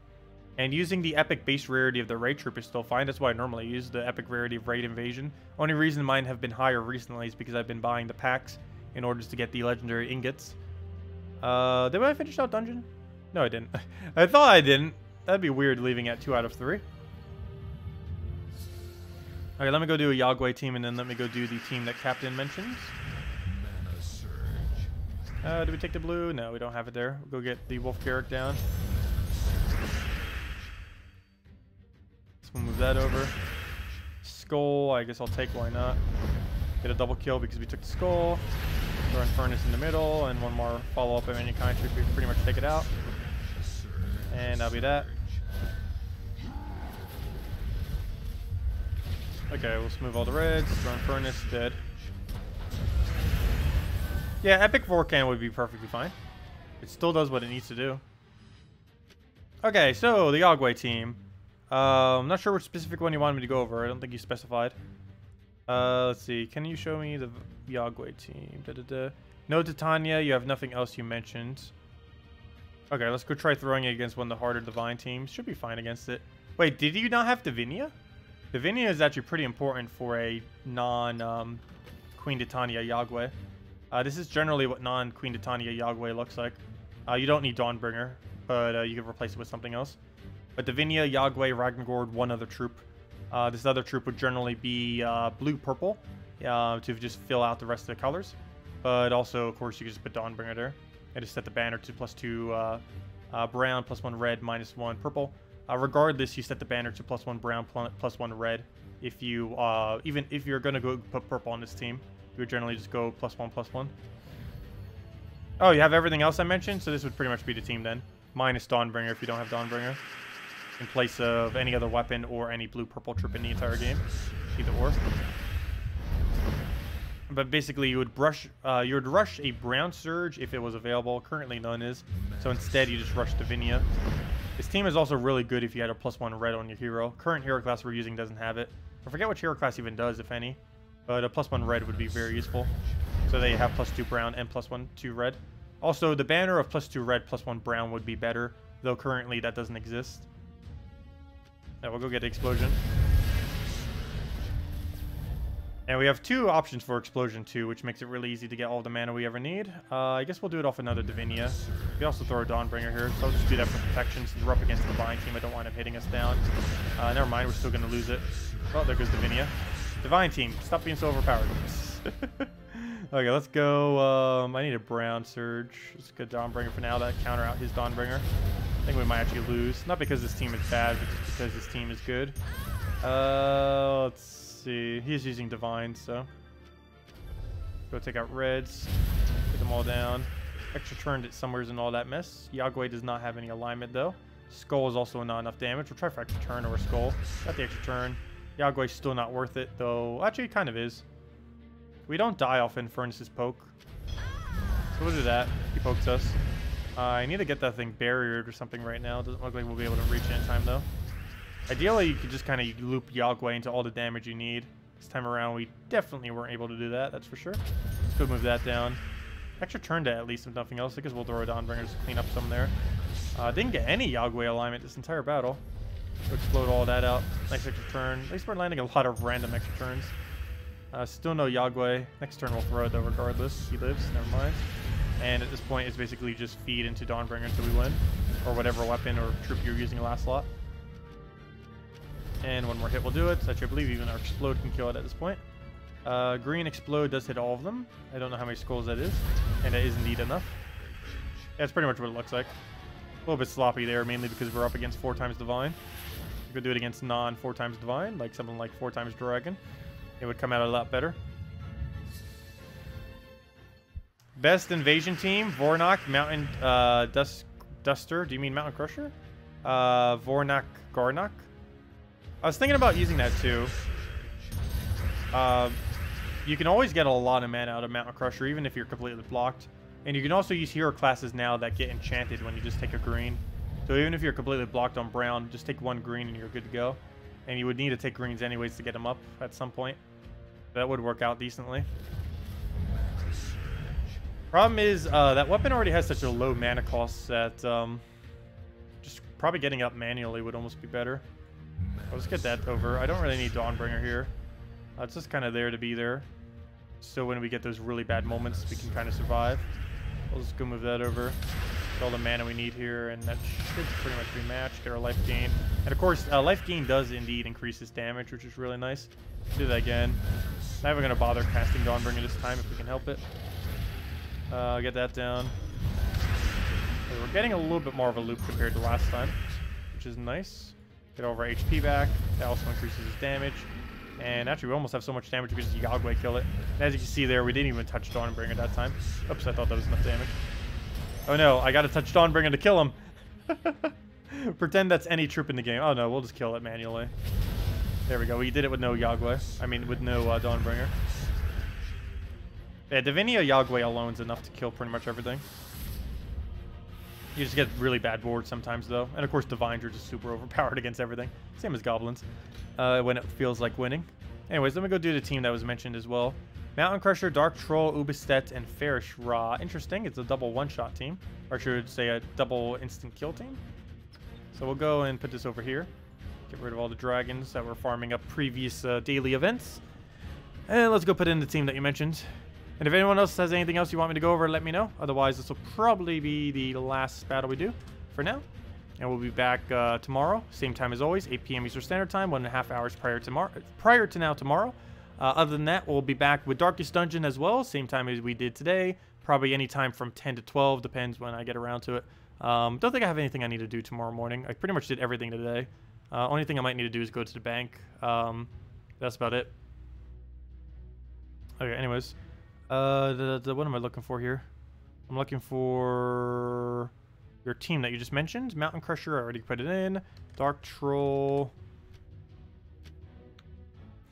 And using the Epic base rarity of the Raid troop is still fine. That's why I normally use the Epic rarity of Raid Invasion. Only reason mine have been higher recently is because I've been buying the packs in order to get the legendary ingots. Did I finish out dungeon? No, I didn't. I thought I didn't. That'd be weird leaving at 2 out of 3. Okay, let me go do a Yagway team and then let me go do the team that Captain mentions. Do we take the blue? No, we don't have it there. We'll go get the Wolf Carrick down. So we'll move that over. Skull, I guess I'll take, why not? Get a double kill because we took the Skull. Throw in Furnace in the middle, and one more follow-up of any kind should pretty much take it out. And that'll be that. Okay, we'll smooth all the reds. Throw in Furnace, dead. Yeah, Epic Vorkan would be perfectly fine. It still does what it needs to do. Okay, so the Yagway team. I'm not sure which specific one you wanted me to go over. I don't think you specified. Let's see. Can you show me the Yagway team? No Titania. You have nothing else you mentioned. Okay, let's go try throwing it against one of the harder Divine teams. Should be fine against it. Wait, did you not have Divinia? Divinia is actually pretty important for a non-Queen Titania Yagway. This is generally what non-Queen Titania Yagway looks like. You don't need Dawnbringer, but you can replace it with something else. But Divinia, Yagway, Ragnagord, one other troop. This other troop would generally be blue-purple to just fill out the rest of the colors. But also, of course, you can just put Dawnbringer there. And just set the banner to +2 brown, +1 red, -1 purple. Regardless, you set the banner to +1 brown, +1 red. If you even if you're gonna go put purple on this team, you would generally just go +1/+1. Oh, you have everything else I mentioned, so this would pretty much be the team then. Minus Dawnbringer if you don't have Dawnbringer. In place of any other weapon or any blue-purple troop in the entire game. Either or. But basically, you would rush a brown surge if it was available. Currently, none is. So instead, you just rush Divinia. This team is also really good if you had a +1 red on your hero. Current hero class we're using doesn't have it. I forget which hero class even does, if any. But a +1 red would be very useful. So they have +2 brown and +2 red. Also, the banner of +2 red, +1 brown would be better. Though currently, that doesn't exist. Now we'll go get the explosion. And we have 2 options for explosion too, which makes it really easy to get all the mana we ever need. I guess we'll do it off another Divinia. We also throw a Dawnbringer here, so I'll just do that for protection since we're up against the Divine team. I don't want him hitting us down. Never mind, we're still going to lose it. Oh, there goes Divinia. Divine team, stop being so overpowered. Okay, let's go. I need a brown surge. Just a good Dawnbringer for now. That counter out his Dawnbringer. I think we might actually lose. Not because this team is bad, but just because this team is good. Let's see. He's using Divine, so. Go take out reds. Get them all down. Extra turned it somewheres in all that mess. Yagway does not have any alignment, though. Skull is also not enough damage. We'll try for extra turn or a Skull. Got the extra turn. Yagway's still not worth it, though. Actually, it kind of is. We don't die off Infernus's poke. So we'll do that. He pokes us. I need to get that thing barriered or something right now. Doesn't look like we'll be able to reach it in time, though. Ideally, you could just kind of loop Yagway into all the damage you need. This time around, we definitely weren't able to do that, that's for sure. Let's go move that down. Extra turn to at least, if nothing else, because we'll throw a Dawnbringer to clean up some there. Didn't get any Yagway alignment this entire battle. So explode all that out. Nice extra turn. At least we're landing a lot of random extra turns. Still no Yagway. Next turn we'll throw it though regardless. He lives, never mind. And at this point, it's basically just feed into Dawnbringer until we win. Or whatever weapon or troop you're using last slot. And one more hit will do it. Actually, I believe even our Explode can kill it at this point. Green Explode does hit all of them. I don't know how many skulls that is. And that is indeed enough. Yeah, that's pretty much what it looks like. A little bit sloppy there, mainly because we're up against 4 times Divine. We could do it against non 4 times Divine, like something like 4 times Dragon. It would come out a lot better. Best invasion team, Vornak, Mountain Duster. Do you mean Mountain Crusher? Vornak, Garnak. I was thinking about using that too. You can always get a lot of mana out of Mountain Crusher, even if you're completely blocked. And you can also use hero classes now that get enchanted when you just take a green. So even if you're completely blocked on brown, just take 1 green and you're good to go. And you would need to take greens anyways to get them up at some point. That would work out decently. Problem is, that weapon already has such a low mana cost that just probably getting up manually would almost be better. Let's get that over. I don't really need Dawnbringer here. It's just kind of there to be there. So when we get those really bad moments, we can kind of survive. We'll just go move that over. Get all the mana we need here, and that should pretty much be matched. Get our life gain. And of course, life gain does indeed increase his damage, which is really nice. Do that again. Not even going to bother casting Dawnbringer this time if we can help it. Get that down. So we're getting a little bit more of a loop compared to last time, which is nice. Get all of our HP back. That also increases his damage. And actually, we almost have so much damage we can just Yagway kill it. And as you can see there, we didn't even touch Dawnbringer that time. Oops, I thought that was enough damage. Oh no, I gotta touch Dawnbringer to kill him. Pretend that's any troop in the game. Oh no, we'll just kill it manually. There we go. We did it with no Yagway. I mean, with no Dawnbringer. Yeah, Divinia Yagway alone is enough to kill pretty much everything. You just get really bad boards sometimes, though. And of course, Divines are just super overpowered against everything. Same as Goblins, when it feels like winning. Anyways, let me go do the team that was mentioned as well. Mountain Crusher, Dark Troll, Ubistet, and Farish Ra. Interesting. It's a double one-shot team. Or I should say a double instant kill team. So we'll go and put this over here. Get rid of all the dragons that were farming up previous daily events. And let's go put in the team that you mentioned. And if anyone else has anything else you want me to go over, let me know. Otherwise, this will probably be the last battle we do for now. And we'll be back tomorrow, same time as always, 8 p.m. Eastern Standard Time, 1.5 hours prior to now tomorrow. Other than that, we'll be back with Darkest Dungeon as well, same time as we did today. Probably any time from 10 to 12, depends when I get around to it. Don't think I have anything I need to do tomorrow morning. I pretty much did everything today. Only thing I might need to do is go to the bank. That's about it. Okay, anyways. What am I looking for here? I'm looking for your team that you just mentioned. Mountain Crusher, I already put it in. Dark Troll.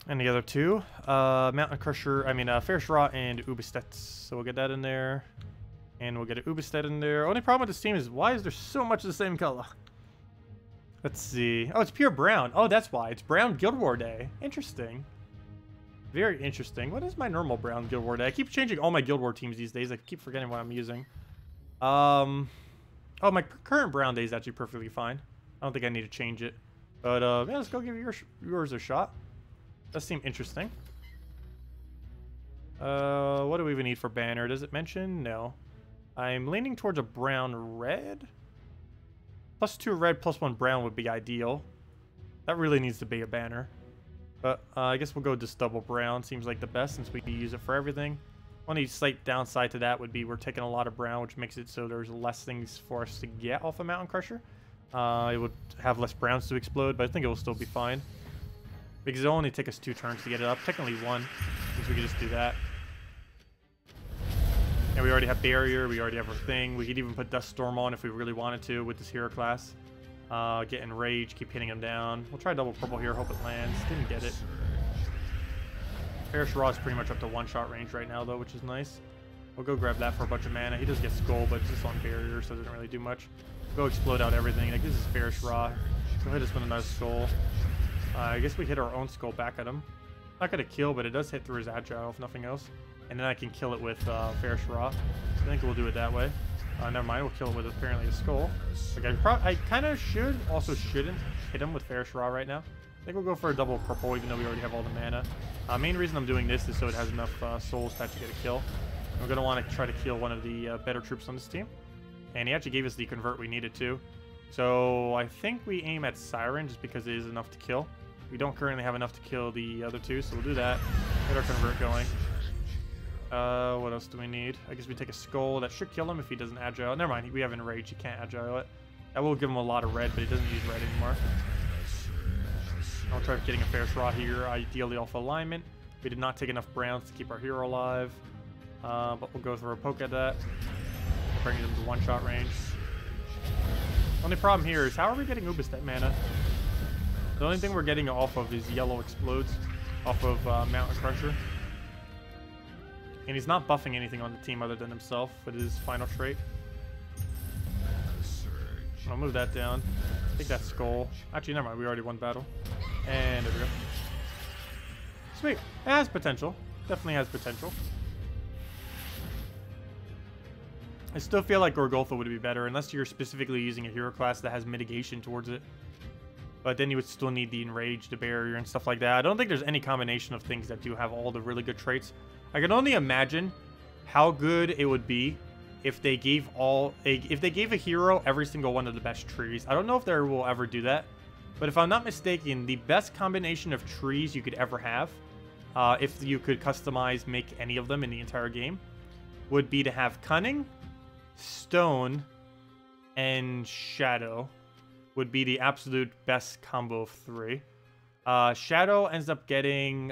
And the other two. Mountain Crusher, Farish Ra and Ubistet. So we'll get that in there. And we'll get an Ubistet in there. Only problem with this team is, why is there so much of the same color? Let's see. Oh, it's pure brown. Oh, that's why. It's Brown Guild War Day. Interesting. Very interesting. What is my normal Brown Guild War Day? I keep changing all my Guild War teams these days. I keep forgetting what I'm using. Oh, my current Brown Day is actually perfectly fine. I don't think I need to change it. But, yeah, let's go give yours a shot. Does seem interesting. What do we even need for banner? Does it mention? No. I'm leaning towards a brown-red. +2 red, +1 brown would be ideal. That really needs to be a banner. But I guess we'll go just double brown. Seems like the best since we can use it for everything. Only slight downside to that would be we're taking a lot of brown, which makes it so there's less things for us to get off of Mountain Crusher. It would have less browns to explode, but I think it will still be fine. Because it'll only take us 2 turns to get it up. Technically 1, since we could just do that. And we already have Barrier, we already have our thing. We could even put Dust Storm on if we really wanted to with this hero class. Get Enrage, keep hitting him down. We'll try double purple here, hope it lands. Didn't get it. Ferris Raw is pretty much up to one-shot range right now, though, which is nice. We'll go grab that for a bunch of mana. He does get Skull, but it's just on barrier, so it doesn't really do much. Go explode out everything. Like, this is Ferris Raw. Go hit us with another Skull. I guess we hit our own Skull back at him. Not gonna kill, but it does hit through his Agile, if nothing else. And then I can kill it with Ferris Raw. I think we'll do it that way. Never mind, we'll kill it with apparently a Skull. Like, I kind of should, also shouldn't hit him with Ferris Raw right now. I think we'll go for a double purple, even though we already have all the mana. Main reason I'm doing this is so it has enough souls to actually get a kill. We're going to want to try to kill one of the better troops on this team. And he actually gave us the convert we needed to. So I think we aim at Siren just because it is enough to kill. We don't currently have enough to kill the other two, so we'll do that. Get our convert going. What else do we need? I guess we take a Skull. That should kill him if he doesn't Agile. Never mind, we have Enrage. He can't Agile it. That will give him a lot of red, but he doesn't use red anymore. I'll try getting a Ferris Raw here, ideally off alignment. We did not take enough browns to keep our hero alive. But we'll go through a poke at that. Bring him to one-shot range. Only problem here is how are we getting Ubis that mana? The only thing we're getting off of is yellow explodes off of Mountain Crusher. And he's not buffing anything on the team other than himself with his final trait. I'll move that down. Take that Skull. Actually, never mind. We already won battle. And there we go. Sweet. It has potential. Definitely has potential. I still feel like Gorgolfa would be better unless you're specifically using a hero class that has mitigation towards it. But then you would still need the Enrage, the Barrier, and stuff like that. I don't think there's any combination of things that do have all the really good traits. I can only imagine how good it would be if they gave a hero every single one of the best trees. I don't know if they will ever do that, but if I'm not mistaken, the best combination of trees you could ever have, if you could customize, make any of them in the entire game, would be to have Cunning, Stone, and Shadow. Would be the absolute best combo of three. Shadow ends up getting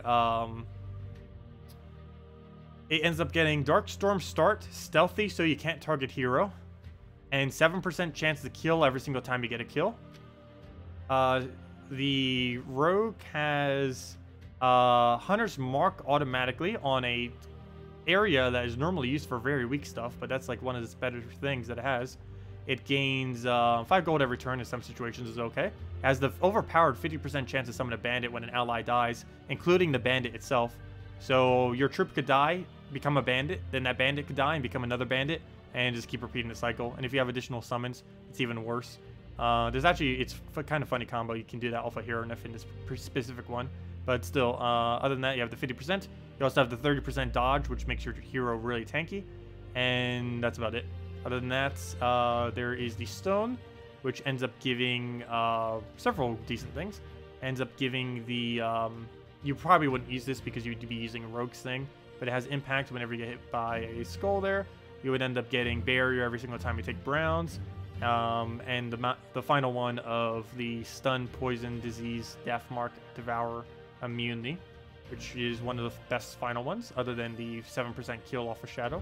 Darkstorm Start, Stealthy, so you can't target hero, and 7% chance to kill every single time you get a kill. The Rogue has Hunter's Mark automatically on a area that is normally used for very weak stuff, but that's like one of the better things that it has. It gains 5 gold every turn in some situations is okay. It has the overpowered 50% chance to summon a bandit when an ally dies, including the bandit itself. So your troop could die, become a bandit, then that bandit could die and become another bandit, and just keep repeating the cycle. And if you have additional summons, it's even worse. It's kind of funny combo. You can do that off a hero Nef in this specific one. But still, other than that, you have the 50%. You also have the 30% dodge, which makes your hero really tanky. And that's about it. Other than that, there is the Stone, which ends up giving several decent things. Ends up giving the... you probably wouldn't use this because you'd be using a Rogue's thing, but it has impact whenever you get hit by a Skull there. You would end up getting Barrier every single time you take Browns. And the final one of the Stun, Poison, Disease, Death Mark, Devour, Immunity, which is one of the best final ones, other than the 7% kill off of Shadow.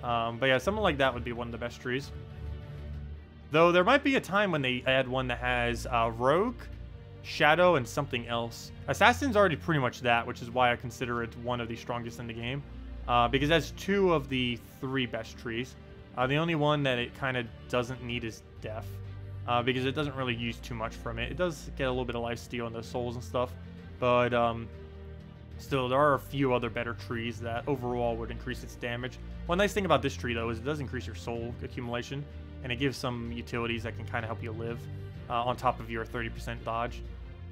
But yeah, something like that would be one of the best trees. Though there might be a time when they add one that has Rogue, Shadow, and something else. Assassin's already pretty much that, which is why I consider it one of the strongest in the game. Because it has 2 of the 3 best trees. The only one that it kind of doesn't need is Death. Because it doesn't really use too much from it. It does get a little bit of lifesteal and the souls and stuff. But still, there are a few other better trees that overall would increase its damage. One nice thing about this tree, though, is it does increase your soul accumulation. And it gives some utilities that can kind of help you live on top of your 30% dodge.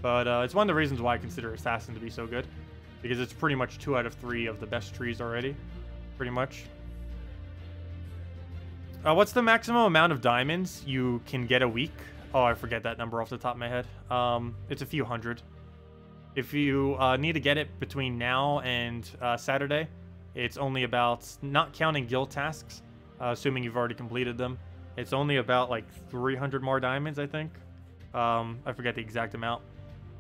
But it's one of the reasons why I consider Assassin to be so good. Because it's pretty much 2 out of 3 of the best trees already. Pretty much. What's the maximum amount of diamonds you can get a week? Oh, I forget that number off the top of my head. It's a few hundred. If you need to get it between now and Saturday, it's only about, not counting guild tasks, assuming you've already completed them, it's only about like 300 more diamonds, I think. I forget the exact amount.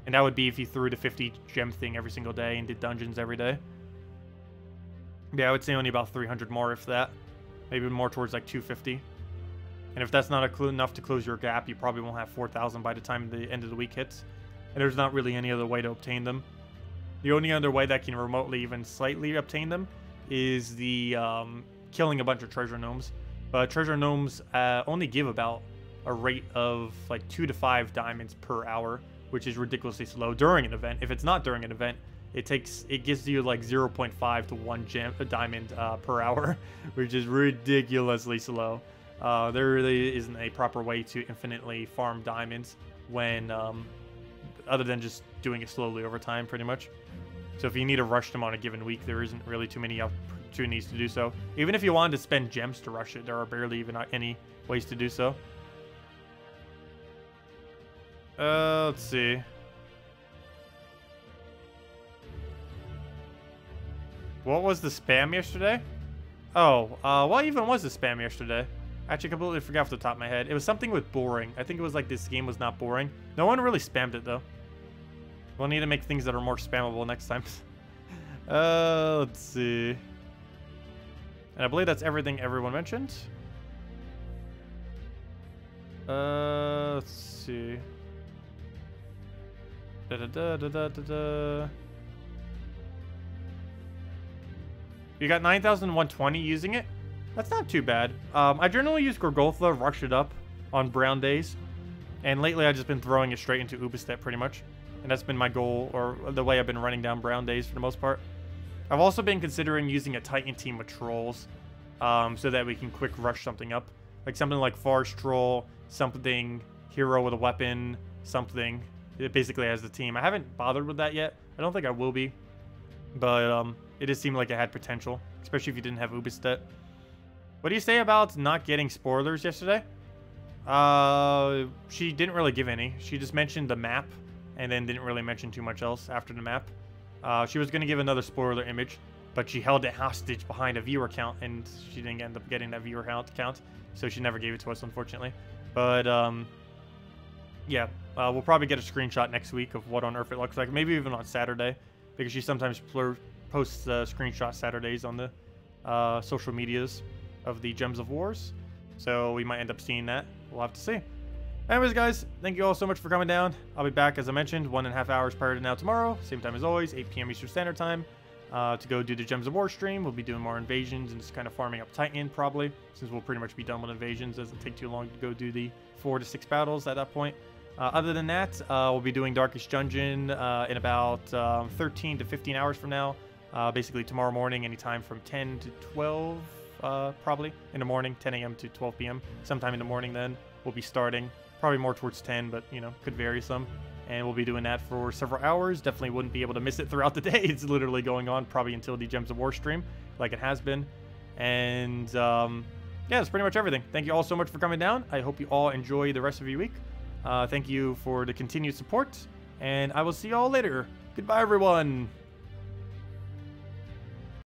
And that would be if you threw the 50 gem thing every single day and did dungeons every day. Yeah, I would say only about 300 more, if that. Maybe more towards like 250. And if that's not enough to close your gap, you probably won't have 4,000 by the time the end of the week hits. And there's not really any other way to obtain them. The only other way that can remotely even slightly obtain them is the killing a bunch of treasure gnomes. But treasure gnomes only give about a rate of like 2 to 5 diamonds per hour, which is ridiculously slow during an event. If it's not during an event, it gives you like 0.5 to 1 diamond per hour, which is ridiculously slow. There really isn't a proper way to infinitely farm diamonds when other than just doing it slowly over time, pretty much. So if you need to rush them on a given week, there isn't really too many opportunities to do so. Even if you wanted to spend gems to rush it, there are barely even any ways to do so. Let's see. What was the spam yesterday? Oh, what even was the spam yesterday? I actually completely forgot off the top of my head. It was something with boring. I think it was like this game was not boring. No one really spammed it, though. We'll need to make things that are more spammable next time. Let's see. And I believe that's everything everyone mentioned. Let's see. You got 9,120 using it? That's not too bad. I generally use Gorgolfa, rush it up on brown days. And lately I've just been throwing it straight into Ubistet pretty much. And that's been my goal, or the way I've been running down brown days for the most part. I've also been considering using a Titan team of trolls so that we can quick rush something up. Like something like Forest Troll, something Hero with a Weapon, something. It basically has the team. I haven't bothered with that yet. I don't think I will be. But it did seem like it had potential, especially if you didn't have Ubistet. What do you say about not getting spoilers yesterday? She didn't really give any. She just mentioned the map and then didn't really mention too much else after the map. She was going to give another spoiler image, but she held it hostage behind a viewer count, and she didn't end up getting that viewer count, so she never gave it to us, unfortunately. But, yeah, we'll probably get a screenshot next week of what on earth it looks like, maybe even on Saturday, because she sometimes posts screenshot Saturdays on the social medias of the Gems of Wars, so we might end up seeing that. We'll have to see. Anyways, guys, thank you all so much for coming down. I'll be back, as I mentioned, 1.5 hours prior to now tomorrow. Same time as always, 8 p.m. Eastern Standard Time, to go do the Gems of War stream. We'll be doing more invasions and just kind of farming up Titan, probably, since we'll pretty much be done with invasions. It doesn't take too long to go do the 4 to 6 battles at that point. Other than that, we'll be doing Darkest Dungeon in about 13 to 15 hours from now. Basically tomorrow morning, anytime from 10 to 12, probably, in the morning, 10 a.m. to 12 p.m. Sometime in the morning then, we'll be starting. Probably more towards 10, but, you know, could vary some. And we'll be doing that for several hours. Definitely wouldn't be able to miss it throughout the day. It's literally going on probably until the Gems of War stream, like it has been. And, yeah, that's pretty much everything. Thank you all so much for coming down. I hope you all enjoy the rest of your week. Thank you for the continued support. And I will see you all later. Goodbye, everyone.